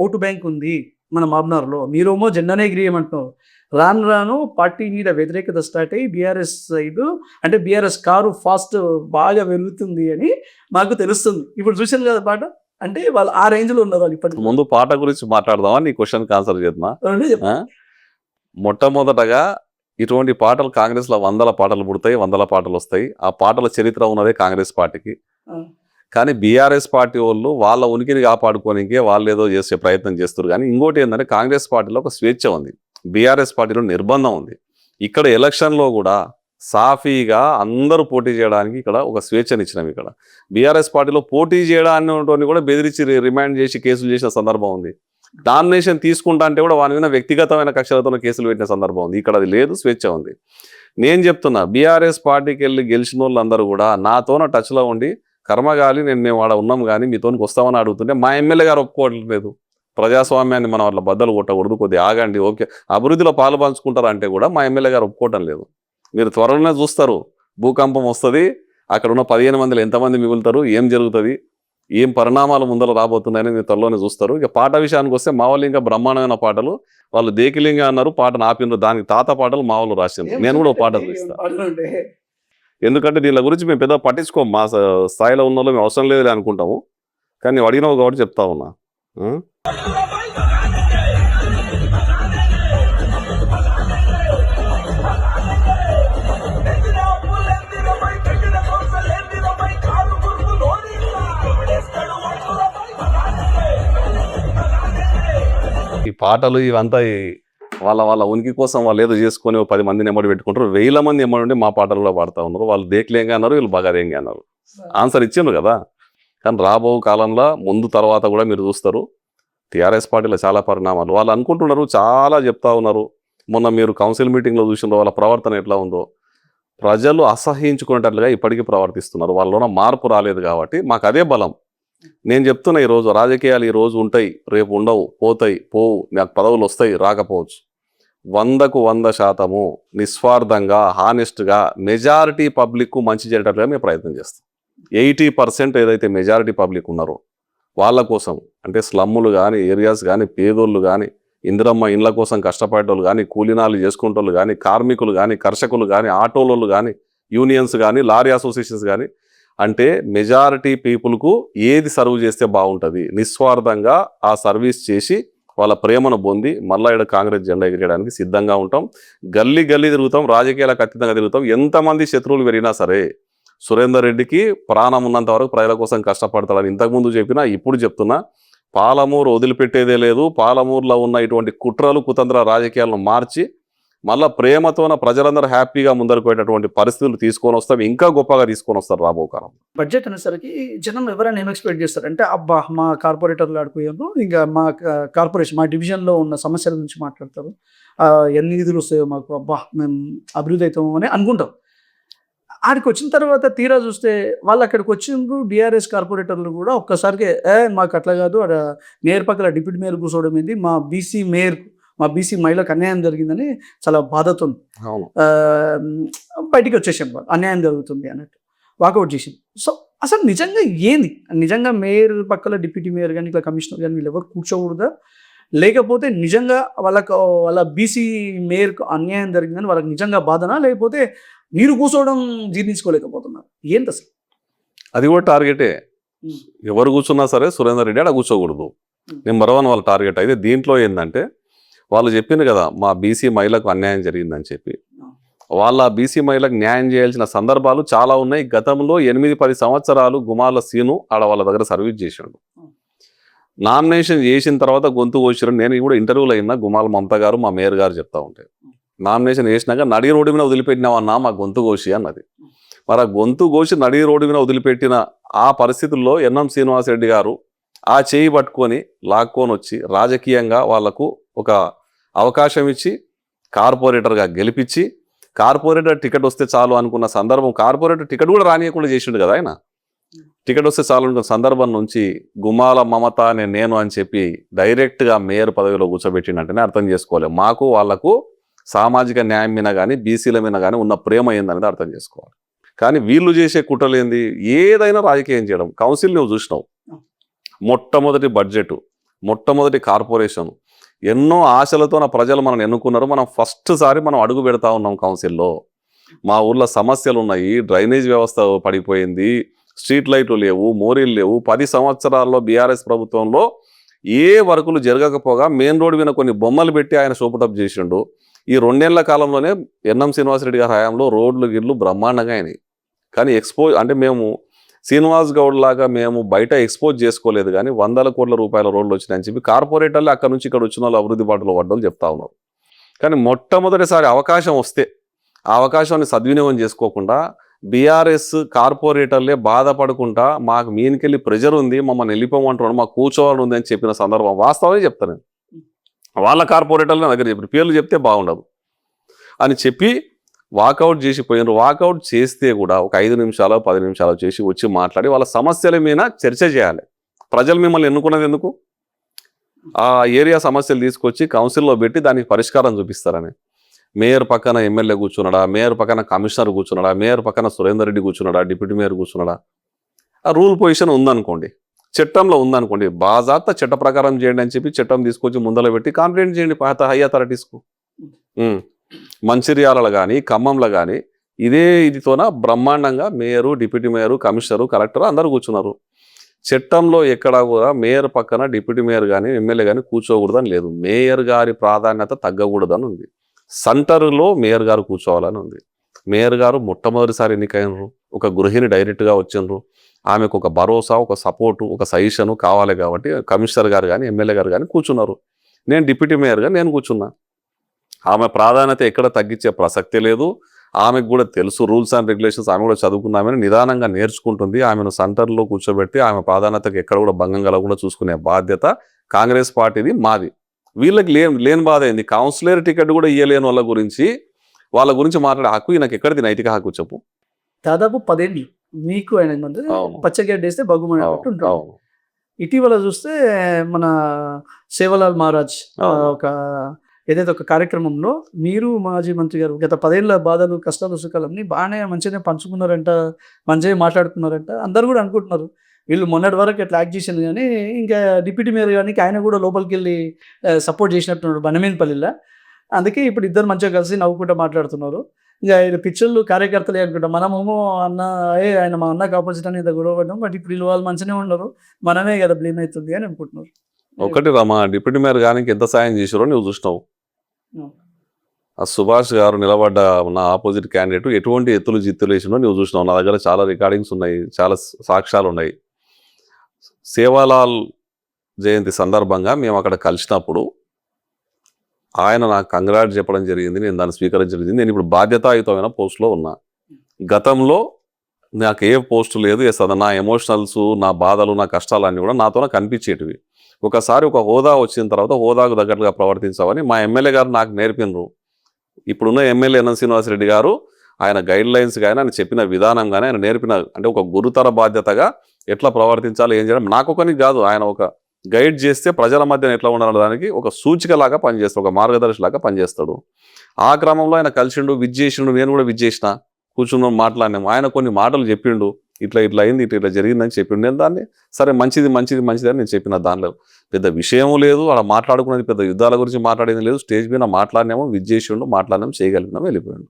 ఓటు బ్యాంక్ ఉంది మన మాబ్నార్లో. మీరేమో జెండానే ఎగిరియమంటున్నారు. రాను రాను పార్టీ మీద వ్యతిరేకత స్టార్ట్ అయ్యి బీఆర్ఎస్ సైడ్ అంటే బీఆర్ఎస్ కారు ఫాస్ట్ బాగా పెరుగుతుంది అని మాకు తెలుస్తుంది. ఇప్పుడు చూసాను కదా పాట, అంటే వాళ్ళు ఆ రేంజ్లో ఉన్నారు వాళ్ళు ఇప్పటికి. ముందు పాట గురించి మాట్లాడదామా, నీ క్వశ్చన్కి ఆన్సర్ చేద్దామా? రెండే చెప్పు. మొట్టమొదటగా ఇటువంటి పాటలు కాంగ్రెస్లో 100 పాటలు పుడతాయి, 100 పాటలు వస్తాయి. ఆ పాటల చరిత్ర ఉన్నదే కాంగ్రెస్ పార్టీకి. ఆ. కానీ బీఆర్ఎస్ పార్టీ వాళ్ళు వాళ్ళ ఉనికిని కాపాడుకోనికే వాళ్ళు ఏదో చేసే ప్రయత్నం చేస్తారు. కానీ ఇంకోటి ఏంటంటే కాంగ్రెస్ పార్టీలో ఒక స్వేచ్ఛ ఉంది, బీఆర్ఎస్ పార్టీలో నిర్బంధం ఉంది. ఇక్కడ ఎలక్షన్లో కూడా సాఫీగా అందరూ పోటీ చేయడానికి ఇక్కడ ఒక స్వేచ్ఛనిచ్చినాం. ఇక్కడ బీఆర్ఎస్ పార్టీలో పోటీ చేయడాన్ని కూడా బెదిరించి రిమాండ్ చేసి కేసులు చేసిన సందర్భం ఉంది. నామినేషన్ తీసుకుంటా అంటే కూడా వాని మీద వ్యక్తిగతమైన కక్షలతో కేసులు పెట్టిన సందర్భం ఉంది. ఇక్కడ అది లేదు, స్వేచ్ఛ ఉంది. నేను చెప్తున్నా, బీఆర్ఎస్ పార్టీకి వెళ్ళి గెలిచిన వాళ్ళందరూ కూడా నాతోన టచ్లో ఉండి కర్మగాలి మేము వాడ ఉన్నాం కానీ మీతోనికి వస్తామని అడుగుతుంటే మా ఎమ్మెల్యే గారు ఒప్పుకోవట్లేదు. ప్రజాస్వామ్యాన్ని మనం అట్లా బద్దలు కొట్టకూడదు, కొద్దిగా ఆగండి, ఓకే అభివృద్ధిలో పాలు పంచుకుంటారు అంటే కూడా మా ఎమ్మెల్యే గారు ఒప్పుకోవటం లేదు. మీరు త్వరలోనే చూస్తారు, భూకంపం వస్తుంది, అక్కడ ఉన్న 15 మందిలో ఎంతమంది మిగులుతారు, ఏం జరుగుతుంది, ఏం పరిణామాలు ముందర రాబోతున్నాయని మీరు త్వరలోనే చూస్తారు. ఇక పాట విషయానికి వస్తే మా వాళ్ళు ఇంకా బ్రహ్మాండమైన పాటలు, వాళ్ళు దేకిలింగ అన్నారు, పాటను ఆపినారు, దానికి తాత పాటలు మా వాళ్ళు రాసిండ్రు. నేను కూడా ఒక పాట చూపిస్తాను, ఎందుకంటే దీని గురించి మేము పెద్ద పట్టించుకోము, మా స్థాయిలో ఉన్న వాళ్ళు మేము అవసరం లేదు అనుకుంటాము. కానీ నువ్వు అడిగినావు కాబట్టి చెప్తా ఉన్నా. ఈ పాటలు ఇవంతా వాళ్ళ ఉనికి కోసం వాళ్ళు ఏదో చేసుకొని 10 మందిని ఎమ్మడి పెట్టుకుంటారు, 1000 మంది ఎమ్మడి మా పాటల్లో పాడుతూ ఉన్నారు. వాళ్ళు దేక్లేంగా అన్నారు, వీళ్ళు బగారేంగా అన్నారు. ఆన్సర్ ఇచ్చిండ్రు కదా. కానీ రాబో కాలంలో ముందు తర్వాత కూడా మీరు చూస్తారు టీఆర్ఎస్ పార్టీలో చాలా పరిణామాలు. వాళ్ళు అనుకుంటున్నారు, చాలా చెప్తా ఉన్నారు. మొన్న మీరు కౌన్సిల్ మీటింగ్లో చూసినారో వాళ్ళ ప్రవర్తన ఎట్లా ఉందో, ప్రజలు అసహించుకునేటట్లుగా ఇప్పటికీ ప్రవర్తిస్తున్నారు. వాళ్ళలోన మార్పు రాలేదు కాబట్టి మాకు అదే బలం. నేను చెప్తున్నా, ఈరోజు రాజకీయాలు ఈరోజు ఉంటాయి, రేపు ఉండవు, పోతాయి, పోవు, నాకు పదవులు వస్తాయి, రాకపోవచ్చు. 100కు 100% నిస్వార్థంగా హానెస్ట్గా మెజారిటీ పబ్లిక్ మంచి చేయటట్లుగా మేము ప్రయత్నం చేస్తాం. 80% ఏదైతే మెజారిటీ పబ్లిక్ ఉన్నారో వాళ్ళ కోసం, అంటే స్లమ్ములు కానీ, ఏరియాస్ కానీ, పేదోళ్ళు కానీ, ఇందిరమ్మ ఇండ్ల కోసం కష్టపడేటోళ్ళు కానీ, కూలీనాలు చేసుకునేటోళ్ళు కానీ, కార్మికులు కానీ, కర్షకులు కానీ, ఆటోలు కానీ, యూనియన్స్ కానీ, లారీ అసోసియేషన్స్ కానీ, అంటే మెజారిటీ పీపుల్కు ఏది సర్వ్ చేస్తే బాగుంటుంది, నిస్వార్థంగా ఆ సర్వీస్ చేసి వాళ్ళ ప్రేమను పొంది మళ్ళా ఇక్కడ కాంగ్రెస్ జెండా ఎగిరేయడానికి సిద్ధంగా ఉంటాం. గల్లీ గల్లీ తిరుగుతాం, రాజకీయాలకు అతీతంగా తిరుగుతాం. ఎంతమంది శత్రువులు పెరిగినా సరే సురేందర్ రెడ్డికి ప్రాణం ఉన్నంత వరకు ప్రజల కోసం కష్టపడతాడని ఇంతకుముందు చెప్పినా, ఇప్పుడు చెప్తున్నా, పాలమూరు వదిలిపెట్టేదే లేదు. పాలమూరులో ఉన్న ఇటువంటి కుట్రలు కుతంత్ర రాజకీయాలను మార్చి మళ్ళీ ప్రేమతోన ప్రజలందరూ హ్యాపీగా ముందరకు పోయేటటువంటి పరిస్థితులు తీసుకొని వస్తాం, ఇంకా గొప్పగా తీసుకొని వస్తారు రాబో కాలం. బడ్జెట్ అనేసరికి జనం ఎవరైనా ఏం ఎక్స్పెక్ట్ చేస్తారు అంటే, అబ్బా మా కార్పొరేటర్లు ఆడిపోయారు, ఇంకా మా కార్పొరేషన్ మా డివిజన్లో ఉన్న సమస్యల గురించి మాట్లాడతారు, ఎన్ని నిధులు వస్తాయో మాకు, అబ్బా మేము అభివృద్ధి అవుతాము అని అనుకుంటాం. ఆడికి వచ్చిన తర్వాత తీరా చూస్తే వాళ్ళు అక్కడికి వచ్చిండ్రు బీఆర్ఎస్ కార్పొరేటర్లు కూడా ఒక్కసారికి మాకు అట్లా కాదు, మేయర్ పక్కన డిప్యూటీ మేయర్ కూర్చోవడం ఏంది, మా బీసీ మహిళకు అన్యాయం జరిగిందని చాలా బాధతో బయటికి వచ్చేసాం, అన్యాయం జరుగుతుంది అన్నట్టు వాకౌట్ చేసింది. సో అసలు నిజంగా ఏంది, నిజంగా మేయర్ పక్కన డిప్యూటీ మేయర్ కానీ ఇట్లా కమిషనర్ కానీ వీళ్ళు ఎవరు కూర్చోకూడదా, లేకపోతే నిజంగా వాళ్ళ బీసీ మేయర్కు అన్యాయం జరిగిందని వాళ్ళకి నిజంగా బాధనా, లేకపోతే మీరు కూర్చోవడం జీర్ణించుకోలేకపోతున్నారు, ఏంటి అసలు? అది కూడా టార్గెటే. ఎవరు కూర్చున్నా సరే సురేందర్ రెడ్డి అక్కడ కూర్చోకూడదు, నెంబర్ 1 వాళ్ళ టార్గెట్. అయితే దీంట్లో ఏంటంటే వాళ్ళు చెప్పింది కదా మా బీసీ మహిళకు అన్యాయం జరిగిందని చెప్పి, వాళ్ళ బీసీ మహిళకు న్యాయం చేయాల్సిన సందర్భాలు చాలా ఉన్నాయి. గతంలో 8-10 సంవత్సరాలు గుమాల సీను ఆడ వాళ్ళ దగ్గర సర్వీస్ చేశాడు. నామినేషన్ చేసిన తర్వాత గొంతు కోసారు. నేను కూడా ఇంటర్వ్యూలో అయినా గుమాల మమత గారు మా మేయర్ గారు చెప్తా ఉంటే, నామినేషన్ వేసినాక నడి రోడ్డు మీద వదిలిపెట్టినావన్నా మా గొంతు కోసి అన్నది. మరి ఆ గొంతు కోసి నడి రోడ్డు మీద వదిలిపెట్టిన ఆ పరిస్థితుల్లో ఎన్ఎం శ్రీనివాసరెడ్డి గారు ఆ చేయి పట్టుకొని లాక్కొని వచ్చి రాజకీయంగా వాళ్లకు ఒక అవకాశం ఇచ్చి కార్పొరేటర్గా గెలిపించి, కార్పొరేటర్ టికెట్ వస్తే చాలు అనుకున్న సందర్భం, కార్పొరేటర్ టికెట్ కూడా రానియకుండా చేసిండు కదా ఆయన. టికెట్ వస్తే చాలు సందర్భం నుంచి గుమాల మమత నేను అని చెప్పి డైరెక్ట్గా మేయర్ పదవిలో కూర్చోబెట్టినట్టునే అర్థం చేసుకోవాలి. మాకు వాళ్లకు సామాజిక న్యాయం మీద కానీ బీసీల మీద కానీ ఉన్న ప్రేమ ఏందనేది అర్థం చేసుకోవాలి. కానీ వీళ్ళు చేసే కుట్రలు ఏంది, ఏదైనా రాజకీయం చేయడం. కౌన్సిల్ నువ్వు చూసినావు, మొట్టమొదటి బడ్జెట్, మొట్టమొదటి కార్పొరేషన్, ఎన్నో ఆశలతో నా ప్రజలు మనం ఎన్నుకున్నారు. మనం ఫస్ట్ సారి మనం అడుగు పెడతా ఉన్నాం కౌన్సిల్లో. మా ఊర్లో సమస్యలు ఉన్నాయి, డ్రైనేజ్ వ్యవస్థ పడిపోయింది, స్ట్రీట్ లైట్లు లేవు, మోరీలు లేవు. 10 సంవత్సరాల్లో బీఆర్ఎస్ ప్రభుత్వంలో ఏ వర్కులు జరగకపోగా మెయిన్ రోడ్డు మీద కొన్ని బొమ్మలు పెట్టి ఆయన షోపుటప్ చేసిండు. ఈ 2 ఏళ్ల కాలంలోనే ఎన్ఎం శ్రీనివాసరెడ్డి గారి హయాంలో రోడ్లు గిడ్లు బ్రహ్మాండంగా అయినాయి. కానీ అంటే మేము శ్రీనివాస్ గౌడ్ లాగా మేము బయట ఎక్స్పోజ్ చేసుకోలేదు, కానీ 100 కోట్ల రూపాయల రోడ్లు వచ్చినాయని చెప్పి కార్పొరేటర్లు అక్కడ నుంచి ఇక్కడ వచ్చిన వాళ్ళు అభివృద్ధి బాటలో పడ్డోళ్ళు చెప్తా ఉన్నారు. కానీ మొట్టమొదటిసారి అవకాశం వస్తే ఆ అవకాశాన్ని సద్వినియోగం చేసుకోకుండా బీఆర్ఎస్ కార్పొరేటర్లే బాధపడుకుంటా మాకు మీనికెళ్ళి ప్రెజర్ ఉంది, మమ్మల్ని వెళ్ళిపోమంటున్నాడు, మాకు కూర్చోవాలని ఉంది అని చెప్పిన సందర్భం వాస్తవమే చెప్తాను నేను. వాళ్ళ కార్పొరేటర్లు నా దగ్గర చెప్పి పేర్లు చెప్తే బాగుండదు అని చెప్పి వాకౌట్ చేసి పోయినారు. వాకౌట్ చేస్తే కూడా ఒక 5 నిమిషాలు 10 నిమిషాలు చేసి వచ్చి మాట్లాడి వాళ్ళ సమస్యల మీద చర్చ చేయాలి. ప్రజలు మిమ్మల్ని ఎన్నుకున్నది ఎందుకు? ఆ ఏరియా సమస్యలు తీసుకొచ్చి కౌన్సిల్లో పెట్టి దానికి పరిష్కారం చూపిస్తారని. మేయర్ పక్కన ఎమ్మెల్యే కూర్చున్నాడా, మేయర్ పక్కన కమిషనర్ కూర్చున్నాడా, మేయర్ పక్కన సురేందర్ రెడ్డి కూర్చున్నాడా, డిప్యూటీ మేయర్ కూర్చున్నాడా? ఆ రూల్ పొజిషన్ ఉందనుకోండి, చట్టంలో ఉందనుకోండి, బాజాప్తా చట్ట ప్రకారం చేయండి అని చెప్పి చట్టం తీసుకొచ్చి ముందర పెట్టి కంప్లైంట్ చేయండి హై అథారిటీస్కు. మంచిర్యాలలో కానీ ఖమ్మంలో కానీ ఇదే ఇదితోన బ్రహ్మాండంగా mayor, deputy mayor, commissioner, collector అందరూ కూర్చున్నారు. చట్టంలో ఎక్కడా కూడా మేయర్ పక్కన డిప్యూటీ మేయర్ కానీ ఎమ్మెల్యే కానీ కూర్చోకూడదని లేదు. మేయర్ గారి ప్రాధాన్యత తగ్గకూడదని ఉంది. సెంటర్లో మేయర్ గారు కూర్చోవాలని ఉంది. మేయర్ గారు మొట్టమొదటిసారి ఎన్నికైనరు, ఒక గృహిణి డైరెక్ట్గా వచ్చిండ్రు, ఆమెకు ఒక భరోసా, ఒక సపోర్టు, ఒక సజెషను కావాలి కాబట్టి కమిషనర్ గారు కానీ ఎమ్మెల్యే గారు కానీ కూర్చున్నారు. నేను డిప్యూటీ మేయర్గా నేను కూర్చున్నా. ఆమె ప్రాధాన్యత ఎక్కడ తగ్గించే ప్రసక్తే లేదు. ఆమెకు కూడా తెలుసు రూల్స్ అండ్ రెగ్యులేషన్స్, ఆమె కూడా చదువుకున్నామని నిదానంగా నేర్చుకుంటుంది. ఆమెను సెంటర్లో కూర్చోబెట్టి ఆమె ప్రాధాన్యతకు ఎక్కడ కూడా భంగం కలగకుండా చూసుకునే బాధ్యత కాంగ్రెస్ పార్టీది, మాది. వీళ్ళకి లేని బాధ అయింది. కౌన్సిలర్ టికెట్ కూడా ఇయ్యలేని వాళ్ళ గురించి మాట్లాడే హక్కు నాకు ఎక్కడిది నైతిక హక్కు చెప్పు? దాదాపు 10 ఏళ్ళు మీకు ఆయన పచ్చగడ్డ వేస్తే బగ్గుమన్నట్టు ఉంటాం. ఇటీవల చూస్తే మన సేవలాల్ మహారాజ్ ఏదైతే ఒక కార్యక్రమంలో మీరు మాజీ మంత్రి గారు గత 10 ఏళ్ళ బాధలు, కష్టాలు, సుఖాలన్నీ మంచిగానే పంచుకున్నారంట, మంచిగా మాట్లాడుకున్నారంట. అందరు కూడా అనుకుంటున్నారు వీళ్ళు మొన్నటి వరకు అట్లా యాక్ట్ చేసింది, కానీ ఇంకా డిప్యూటీ మేయర్ కానీ ఆయన కూడా లోపలికి వెళ్ళి సపోర్ట్ చేసినట్టున్నాడు బనమేనపల్లిలో. అందుకే ఇప్పుడు ఇద్దరు మంచిగా కలిసి నవ్వుకుంటూ మాట్లాడుతున్నారు. ఇంకా ఆయన పిక్చర్లు కార్యకర్తలే అనుకుంటాం. మనమేమో ఆయన మా అన్నకు ఆపోజిట్ అని గొడవ పడ్డాం, బట్ ఇప్పుడు వాళ్ళు మంచిగానే ఉన్నారు, మనమే కదా బ్లేమ్ అవుతుంది అని అనుకుంటున్నారు. ఒకటి రామా, డిప్యూటీ మేయర్ కానీ ఎంత సాయం చేసారో నువ్వు చూసినావు. ఆ సుభాష్ గారు నిలబడ్డ నా ఆపోజిట్ క్యాండిడేట్ ఎటువంటి ఎత్తులు జిత్తులు వేసినో నువ్వు చూసినావు. నా దగ్గర చాలా రికార్డింగ్స్ ఉన్నాయి, చాలా సాక్ష్యాలు ఉన్నాయి. సేవాలాల్ జయంతి సందర్భంగా మేము అక్కడ కలిసినప్పుడు ఆయన నాకు కంగ్రాట్ చెప్పడం జరిగింది, నేను దాన్ని స్వీకరించడం జరిగింది. నేను ఇప్పుడు బాధ్యతాయుతమైన పోస్టులో ఉన్నా. గతంలో నాకు ఏ పోస్టు లేదు. నా ఎమోషనల్స్, నా బాధలు, నా కష్టాలు అన్నీ కూడా నాతోనే కనిపించేటివి. ఒకసారి ఒక హోదా వచ్చిన తర్వాత హోదాకు తగ్గట్టుగా ప్రవర్తించామని మా ఎమ్మెల్యే గారు నాకు నేర్పినరు. ఇప్పుడున్న ఎమ్మెల్యే ఎన్ఎం శ్రీనివాసరెడ్డి గారు ఆయన గైడ్ లైన్స్ కానీ ఆయన చెప్పిన విధానం కానీ ఆయన నేర్పిన అంటే ఒక గురుతర బాధ్యతగా ఎట్లా ప్రవర్తించాలి, ఏం చేయడం నాకొకని కాదు, ఆయన ఒక గైడ్ చేస్తే ప్రజల మధ్యన ఎట్లా ఉండాలనడానికి ఒక సూచికలాగా పనిచేస్తాడు, ఒక మార్గదర్శిలాగా పనిచేస్తాడు. ఆ క్రమంలో ఆయన కలిసిండు, విజ్జేసిండు, నేను కూడా విజ్జేసిన, కూర్చున్నాం, మాట్లాడినాము. ఆయన కొన్ని మాటలు చెప్పిండు, ఇట్లా అయింది, ఇట్లా జరిగిందని చెప్పిండు. నేను దాన్ని సరే మంచిది అని నేను చెప్పిన. దానిలో పెద్ద విషయం లేదు, అలా మాట్లాడుకున్నది పెద్ద యుద్ధాల గురించి మాట్లాడింది లేదు. స్టేజ్ మీద మాట్లాడినాము, విజ్జేసిండు, మాట్లాడినాము, చేయగలిగినాము, వెళ్ళిపోయాడు.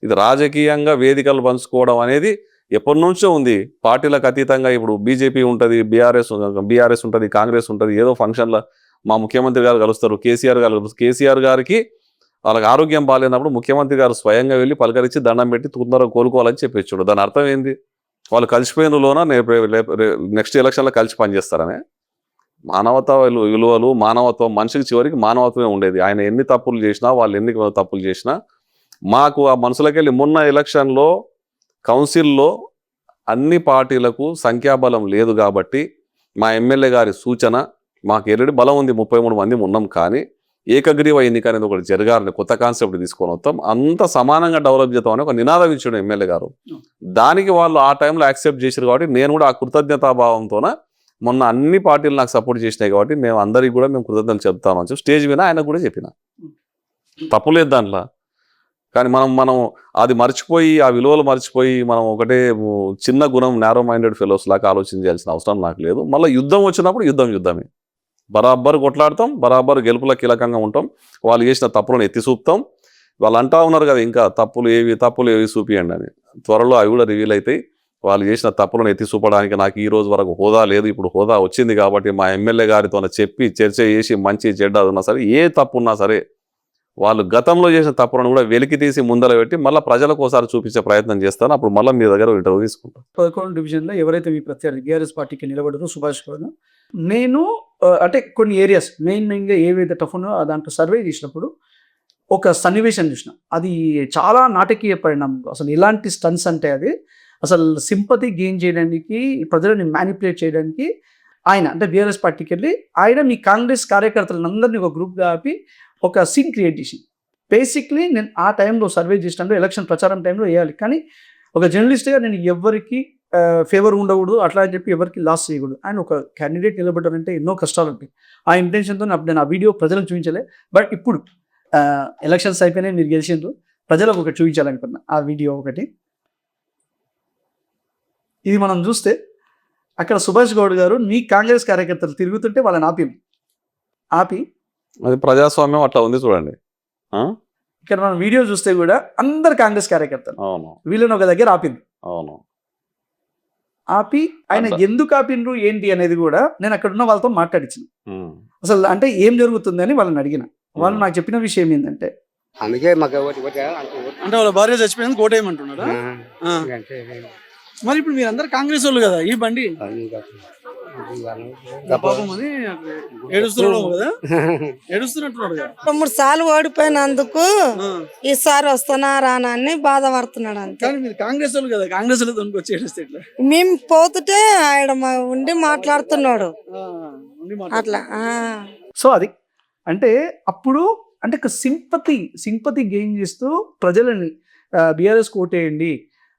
ఇది రాజకీయంగా వేదికలు పంచుకోవడం అనేది ఎప్పటి నుంచో ఉంది, పార్టీలకు అతీతంగా. ఇప్పుడు బీజేపీ ఉంటుంది, బీఆర్ఎస్ ఉంటుంది, కాంగ్రెస్ ఉంటుంది. ఏదో ఫంక్షన్లో మా ముఖ్యమంత్రి గారు కలుస్తారు, కేసీఆర్ గారికి వాళ్ళకి ఆరోగ్యం బాగాలేనప్పుడు ముఖ్యమంత్రి గారు స్వయంగా వెళ్ళి పలకరించి దండం పెట్టి తొందరగా కోలుకోవాలని చెప్పేచ్చాడు. దాని అర్థం ఏంది? వాళ్ళు కలిసిపోయినలోన నెక్స్ట్ ఎలక్షన్లో కలిసి పనిచేస్తారనే. మానవతా విలువలు, మానవత్వం, మనిషికి చివరికి మానవత్వమే ఉండేది. ఆయన ఎన్ని తప్పులు చేసినా, వాళ్ళు ఎన్ని తప్పులు చేసినా మాకు ఆ మనసులకెళ్ళి మొన్న ఎలక్షన్లో కౌన్సిల్లో అన్ని పార్టీలకు సంఖ్యాబలం లేదు కాబట్టి మా ఎమ్మెల్యే గారి సూచన, మాకు ఎరడి బలం ఉంది, 33 మంది ఉన్నాం, కానీ ఏకగ్రీవ ఎన్నిక అనేది ఒకటి జరగాలని కొత్త కాన్సెప్ట్ తీసుకొని వస్తాం, అంత సమానంగా డెవలప్ చేద్దామని ఒక నినాదం ఇచ్చాడు ఎమ్మెల్యే గారు. దానికి వాళ్ళు ఆ టైంలో యాక్సెప్ట్ చేశారు కాబట్టి నేను కూడా ఆ కృతజ్ఞతాభావంతోన మొన్న అన్ని పార్టీలు నాకు సపోర్ట్ చేసినాయి కాబట్టి మేము అందరికీ కూడా మేము కృతజ్ఞతలు చెప్తామని చెప్పి స్టేజ్ మీద ఆయన కూడా చెప్పిన, తప్పులేదు దాంట్లో. కానీ మనం అది మర్చిపోయి ఆ విలువలు మర్చిపోయి మనం ఒకటే చిన్న గుణం నేరో మైండెడ్ ఫెలోస్ లాగా ఆలోచన చేయాల్సిన అవసరం నాకు లేదు. మళ్ళీ యుద్ధం వచ్చినప్పుడు యుద్ధమే, బరాబర్ కొట్లాడతాం, బరాబర్ గెలుపులో కీలకంగా ఉంటాం. వాళ్ళు చేసిన తప్పులను ఎత్తి చూపుతాం. వాళ్ళు అంటా ఉన్నారు కదా ఇంకా తప్పులు ఏవి చూపియండి అని, త్వరలో అవి కూడా రివీల్ అవుతాయి. వాళ్ళు చేసిన తప్పులను ఎత్తి చూపడానికి నాకు ఈ రోజు వరకు హోదా లేదు. ఇప్పుడు హోదా వచ్చింది కాబట్టి మా ఎమ్మెల్యే గారితో చెప్పి చర్చ చేసి మంచి చెడ్డ ఉన్నా సరే, ఏ తప్పు ఉన్నా సరే వాళ్ళు గతంలో చేసిన తప్పులను కూడా వెలికి తీసి ముందర పెట్టి మళ్ళీ ప్రజలకు ఒకసారి చూపించే ప్రయత్నం చేస్తాను. అప్పుడు మళ్ళీ మీ దగ్గర ఇంటర్వ్యూ తీసుకుంటాను. 11 డివిజన్లో ఎవరైతే మీ ప్రత్యర్థి బీఆర్ఎస్ పార్టీకి నిలబడరు సుభాష్ గౌడ్, నేను అంటే కొన్ని ఏరియాస్ మెయిన్గా ఏవైతే టఫ్ ఉన్నాయో దాంట్లో సర్వే చేసినప్పుడు ఒక సన్నివేశం చూసిన, అది చాలా నాటకీయ పరిణామం. అసలు ఎలాంటి స్టన్స్ అంటే అది అసలు సింపతి గెయిన్ చేయడానికి, ప్రజలని మ్యానిపులేట్ చేయడానికి ఆయన అంటే బీఆర్ఎస్ పార్టీకి వెళ్ళి ఆయన మీ కాంగ్రెస్ కార్యకర్తలందరినీ ఒక గ్రూప్గా ఆపి ఒక సీన్ క్రియేట్ చేసి, బేసిక్లీ నేను ఆ టైంలో సర్వే చేసినప్పుడు ఎలక్షన్ ప్రచారం టైంలో వేయాలి, కానీ ఒక జర్నలిస్ట్గా నేను ఎవరికి ఫేవర్ ఉండకూడదు అట్లా అని చెప్పి ఎవరికి లాస్ చేయకూడదు. ఆయన ఒక క్యాండిడేట్ నిలబడ్డారంటే ఎన్నో కష్టాలు ఉంటాయి. ఆ ఇంటెన్షన్తో నేను ఆ వీడియో ప్రజలకు చూపించలే. బట్ ఇప్పుడు ఎలక్షన్స్ అయిపోయినాయి, మీరు గెలిచిండ్రు, ప్రజలకు ఒకటి చూపించాలనుకున్నా ఆ వీడియో ఒకటి. ఇది మనం చూస్తే అక్కడ సుభాష్ గౌడ్ గారు మీ కాంగ్రెస్ కార్యకర్తలు తిరుగుతుంటే వాళ్ళని ఆపి అది ప్రజాస్వామ్యం అట్లా ఉంది చూడండి. ఇక్కడ మనం వీడియో చూస్తే కూడా అందరు కాంగ్రెస్ కార్యకర్తలు అవును వీళ్ళని ఒక దగ్గర ఆపింది. అవును ఆపి ఆయన ఎందుకు ఆపిండ్రు ఏంటి అనేది కూడా నేను అక్కడ ఉన్న వాళ్ళతో మాట్లాడించిన. అసలు అంటే ఏం జరుగుతుంది అని వాళ్ళని అడిగిన. వాళ్ళు నాకు చెప్పిన విషయం ఏంటంటే, అందుకే మాకు అంటే వాళ్ళ భార్య చచ్చిపోయింది కోటేయమంటున్నారా? మరి ఇప్పుడు మీరు అందరు కాంగ్రెస్ వాళ్ళు కదా, ఈ బండి పాపం అని ఏడుస్తున్నాడు కదా, ఏడుస్తున్నట్టున్నాడు కదా. 3 సార్లు ఓడిపోయినందుకు ఈసారి వస్తున్నా రానా అని బాధపడుతున్నాడు అంతే. కానీ మీరు కాంగ్రెస్ వాళ్ళు కదా, కాంగ్రెస్ వాళ్ళు దానికి వచ్చి ఏడుస్తే ఎట్లా? మేము పోతుంటే ఆయన ఉండి మాట్లాడుతున్నాడు అట్లా. సో అది అంటే అప్పుడు అంటే ఒక సింపతి గెయిన్ చేస్తూ ప్రజలని బీఆర్ఎస్ కోటేయండి.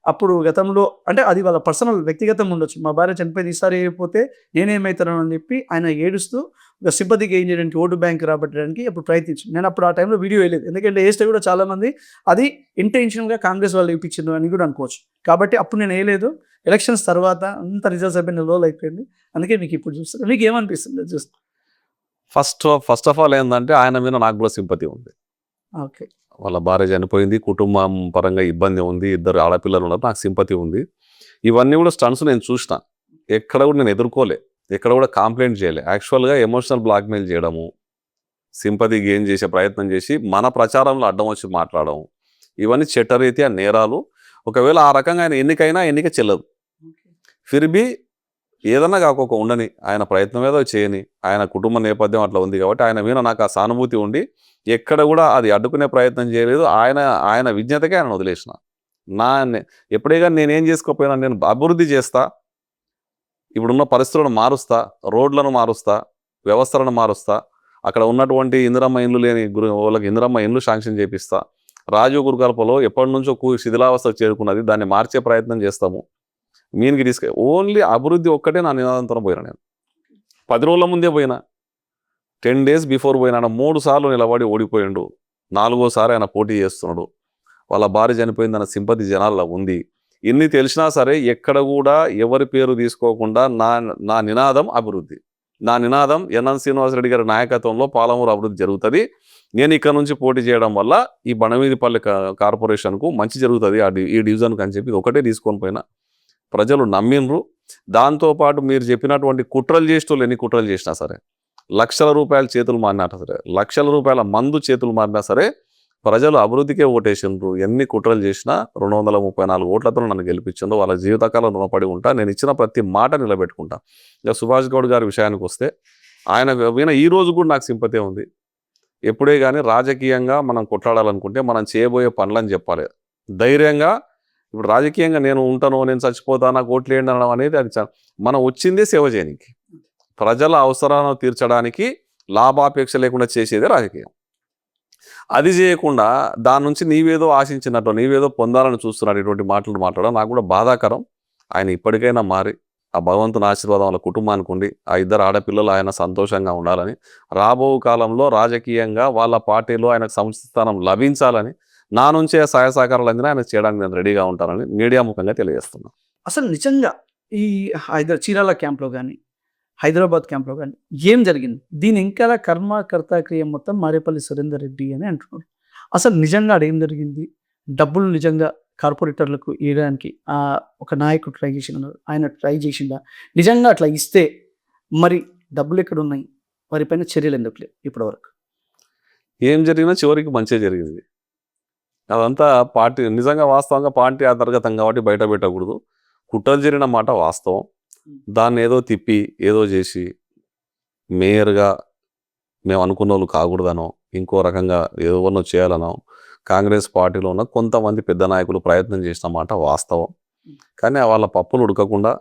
అప్పుడు గతంలో అంటే అది వాళ్ళ పర్సనల్ వ్యక్తిగతం ఉండొచ్చు, మా భార్య చనిపోయింది ఈసారి అయిపోతే నేనేమవుతాను అని చెప్పి ఆయన ఏడుస్తూ ఒక సింపతి గెయిన్ చేయడానికి, ఓటు బ్యాంక్ రాబట్టడానికి అప్పుడు ప్రయత్నించాను. నేను అప్పుడు ఆ టైంలో వీడియో వేయలేదు, ఎందుకంటే వేస్తే కూడా చాలామంది అది ఇంటెన్షన్గా కాంగ్రెస్ వాళ్ళు ఇప్పించింది అని కూడా అనుకోవచ్చు. కాబట్టి అప్పుడు నేను వేయలేదు. ఎలక్షన్స్ తర్వాత అంత రిజల్ట్స్ అయిపోయిన లోల్ అయిపోయింది, అందుకే మీకు ఇప్పుడు చూస్తాను. మీకు ఏమనిపిస్తుంది చూస్తే? ఫస్ట్ ఆఫ్ ఆల్ ఏంటంటే ఆయన మీద నాకు కూడా సింపతి ఉంది. ఓకే, వాళ్ళ భార్య చనిపోయింది, కుటుంబం పరంగా ఇబ్బంది ఉంది, 2 ఆడపిల్లలు ఉన్నారు, నాకు సింపతి ఉంది. ఇవన్నీ కూడా స్టన్స్ నేను చూసిన, ఎక్కడ కూడా నేను ఎదుర్కోలే, ఎక్కడ కూడా కంప్లైంట్ చేయలే. యాక్చువల్గా ఎమోషనల్ బ్లాక్మెయిల్ చేయడము, సింపతి గెయిన్ చేసే ప్రయత్నం చేసి మన ప్రచారంలో అడ్డం వచ్చి మాట్లాడడం, ఇవన్నీ చట్టరీత్యా నేరాలు. ఒకవేళ ఆ రకంగా ఆయన ఎన్నిక చెల్లదు. ఫిర్బీ ఏదన్నా కాకొక ఉండని, ఆయన ప్రయత్నం ఏదో చేయని, ఆయన కుటుంబ నేపథ్యం అట్లా ఉంది కాబట్టి ఆయన మీద నాకు ఆ సానుభూతి ఉండి ఎక్కడ కూడా అది అడ్డుకునే ప్రయత్నం చేయలేదు. ఆయన విజ్ఞతకే ఆయన వదిలేసిన. ఎప్పుడే కానీ నేనేం చేసుకోకపోయినా నేను అభివృద్ధి చేస్తా, ఇప్పుడున్న పరిస్థితులను మారుస్తా, రోడ్లను మారుస్తా, వ్యవస్థలను మారుస్తా, అక్కడ ఉన్నటువంటి ఇందిరమ్మ ఇండ్లు లేని వాళ్ళకి ఇందిరమ్మ ఇండ్లు శాంక్షన్ చేపిస్తా, రాజీవ్ గురుకల్పలో ఎప్పటి నుంచో శిథిలావస్థకు చేరుకున్నది, దాన్ని మార్చే ప్రయత్నం చేస్తాము. మీనికి ఓన్లీ అభివృద్ధి ఒక్కటే నా నినాదంతో పోయినా. నేను 10 రోజుల ముందే పోయినా, 10 days బిఫోర్ పోయినా. 3 సార్లు నిలబడి ఓడిపోయిండు, 4వసారి ఆయన పోటీ చేస్తున్నాడు. వాళ్ళ భార్య చనిపోయిందన్న సింపతి జనాల్లో ఉంది. ఇన్ని తెలిసినా సరే ఎక్కడ కూడా ఎవరి పేరు తీసుకోకుండా నా నినాదం అభివృద్ధి. నా నినాదం ఎన్ఎన్ శ్రీనివాసరెడ్డి గారి నాయకత్వంలో పాలమూరు అభివృద్ధి జరుగుతుంది. నేను ఇక్కడ నుంచి పోటీ చేయడం వల్ల ఈ బండమీదిపల్లి కార్పొరేషన్కు మంచి జరుగుతుంది, ఈ డివిజన్కి అని చెప్పి ఒకటే తీసుకొని పోయినా. ప్రజలు నమ్మిండ్రు. దాంతోపాటు మీరు చెప్పినటువంటి కుట్రలు చేసేటోళ్ళు ఎన్ని కుట్రలు చేసినా సరే, లక్షల రూపాయల చేతులు మారినా సరే, లక్షల రూపాయల మందు చేతులు మారినా సరే, ప్రజలు అభివృద్ధికే ఓటేసిండ్రు. ఎన్ని కుట్రలు చేసినా 234 ఓట్లతో నన్ను గెలిపించిందో వాళ్ళ జీవితకాలం రుణపడి ఉంటా. నేను ఇచ్చిన ప్రతి మాట నిలబెట్టుకుంటా. ఇక సుభాష్ గౌడ్ గారి విషయానికి వస్తే ఆయన ఈ రోజు కూడా నాకు సింపతి ఉంది. ఎప్పుడే కానీ రాజకీయంగా మనం కొట్లాడాలనుకుంటే మనం చేయబోయే పనులని చెప్పాలి ధైర్యంగా. ఇప్పుడు రాజకీయంగా నేను ఉంటాను, నేను చచ్చిపోతా, నాకు ఓట్లు వేయండి అనడం అనేది అది మనం వచ్చిందే సేవ చేయడానికి, ప్రజల అవసరాలను తీర్చడానికి, లాభాపేక్ష లేకుండా చేసేదే రాజకీయం. అది చేయకుండా దాని నుంచి నీవేదో ఆశించినట్టు నీవేదో పొందాలని చూస్తున్నాడు ఇటువంటి మాటలు మాట్లాడడం నాకు కూడా బాధాకరం. ఆయన ఇప్పటికైనా మారి ఆ భగవంతుని ఆశీర్వాదం వాళ్ళ కుటుంబానికి ఉండి ఆ ఇద్దరు ఆడపిల్లలు ఆయన సంతోషంగా ఉండాలని, రాబో కాలంలో రాజకీయంగా వాళ్ళ పార్టీలో ఆయనకు సముచిత స్థానం లభించాలని, నా నుంచే సహాయ సహకారాలు అందినా ఆయన చేయడానికి నేను రెడీగా ఉంటానని మీడియా ముఖంగా తెలియజేస్తున్నాను. అసలు నిజంగా ఈ చీరాల క్యాంప్లో కానీ హైదరాబాద్ క్యాంప్లో కానీ ఏం జరిగింది? దీని ఇంకా కర్త క్రియ మొత్తం మారేపల్లి సురేందర్ రెడ్డి అని అంటున్నారు. అసలు నిజంగా అదేం జరిగింది? డబ్బులు నిజంగా కార్పొరేటర్లకు ఇవ్వడానికి ఒక నాయకుడు ట్రై చేసినారు, ఆయన ట్రై చేసిందా? నిజంగా అట్లా ఇస్తే మరి డబ్బులు ఎక్కడ ఉన్నాయి? వారిపైన చర్యలు ఎందుకు లేవు ఇప్పటివరకు? ఏం జరిగినా చివరికి మంచిగా జరిగింది. అదంతా పార్టీ నిజంగా వాస్తవంగా పార్టీ అంతర్గతం కాబట్టి బయట పెట్టకూడదు. కుట్రలు జరిగిన మాట వాస్తవం. దాన్ని ఏదో తిప్పి ఏదో చేసి మేయర్గా మేము అనుకున్న వాళ్ళు కాకూడదనో ఇంకో రకంగా ఏదోనో చేయాలనో కాంగ్రెస్ పార్టీలో ఉన్న కొంతమంది పెద్ద నాయకులు ప్రయత్నం చేసిన మాట వాస్తవం. కానీ వాళ్ళ పప్పులు ఉడకకుండా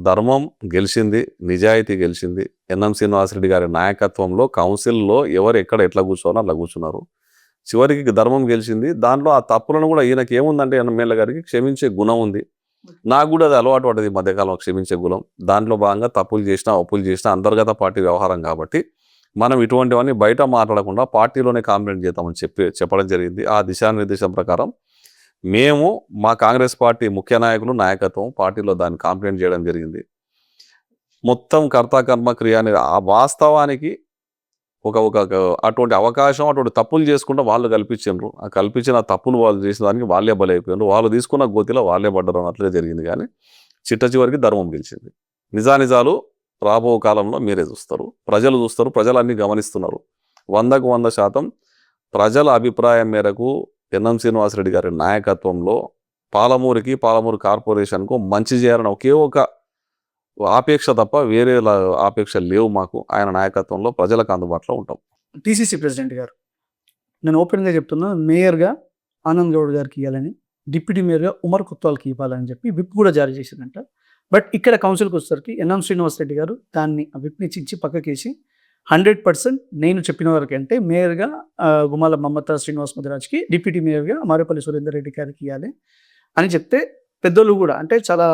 ధర్మం గెలిచింది, నిజాయితీ గెలిచింది. ఎన్ఎం శ్రీనివాసరెడ్డి గారి నాయకత్వంలో కౌన్సిల్లో ఎవరు ఎక్కడ ఎట్లా కూర్చోనో అట్లా కూర్చున్నారు. చివరికి ధర్మం గెలిచింది. దాంట్లో ఆ తప్పులను కూడా ఈయనకి ఏముందంటే ఎమ్మెల్యే గారికి క్షమించే గుణం ఉంది. నాకు కూడా అది అలవాటు పడ్డది ఈ మధ్యకాలంలో క్షమించే గుణం. దాంట్లో భాగంగా తప్పులు చేసినా ఒప్పులు చేసినా అంతర్గత పార్టీ వ్యవహారం కాబట్టి మనం ఇటువంటివన్నీ బయట మాట్లాడకుండా పార్టీలోనే కాంప్లైంట్ చేద్దామని చెప్పడం జరిగింది. ఆ దిశానిర్దేశం ప్రకారం మేము మా కాంగ్రెస్ పార్టీ ముఖ్య నాయకులు నాయకత్వం పార్టీలో దాన్ని కాంప్లైంట్ చేయడం జరిగింది. మొత్తం కర్మ క్రియ అనేది ఆ వాస్తవానికి ఒక అటువంటి అవకాశం అటువంటి తప్పులు చేసుకుంటూ వాళ్ళు కల్పించారు. ఆ కల్పించిన తప్పులు వాళ్ళు చేసిన దానికి వాళ్ళే బలైపోయారు. వాళ్ళు తీసుకున్న గోతిలో వాళ్ళే పడ్డరు అన్నట్లుగా జరిగింది. కానీ చిట్ట చివరికి ధర్మం గెలిచింది. నిజాలు రాబో కాలంలో మీరే చూస్తారు, ప్రజలు చూస్తారు, ప్రజలు అన్ని గమనిస్తున్నారు. 100కు 100% ప్రజల అభిప్రాయం మేరకు ఎన్ఎం శ్రీనివాసరెడ్డి గారి నాయకత్వంలో పాలమూరు కార్పొరేషన్కు మంచి చేయాలని ఒకే ఒక ఆపేక్ష తప్ప వేరే ఆపేక్ష లేవు మాకు. ఆయన నాయకత్వంలో ప్రజలకు అందుబాటులో ఉంటాం. టీసీసీ ప్రెసిడెంట్ గారు, నేను ఓపెన్గా చెప్తున్నా, మేయర్గా ఆనంద్ గౌడ్ గారికి ఇవ్వాలని, డిప్యూటీ మేయర్గా ఉమర్ కొత్వాల్కి ఇవ్వాలని చెప్పి విప్ కూడా జారీ చేసిందంట. బట్ ఇక్కడ కౌన్సిల్కి వచ్చేసరికి ఎన్ఎం శ్రీనివాసరెడ్డి గారు దాన్ని ఆ విప్ని చించి పక్కకేసి 100% నేను చెప్పిన వరకు అంటే మేయర్గా గుమాల మమతా శ్రీనివాస్ ముదిరాజ్కి, డిప్యూటీ మేయర్గా మారేపల్లి సురేందర్ రెడ్డి గారికి ఇవ్వాలి అని చెప్తే పెద్దలు కూడా అంటే చాలా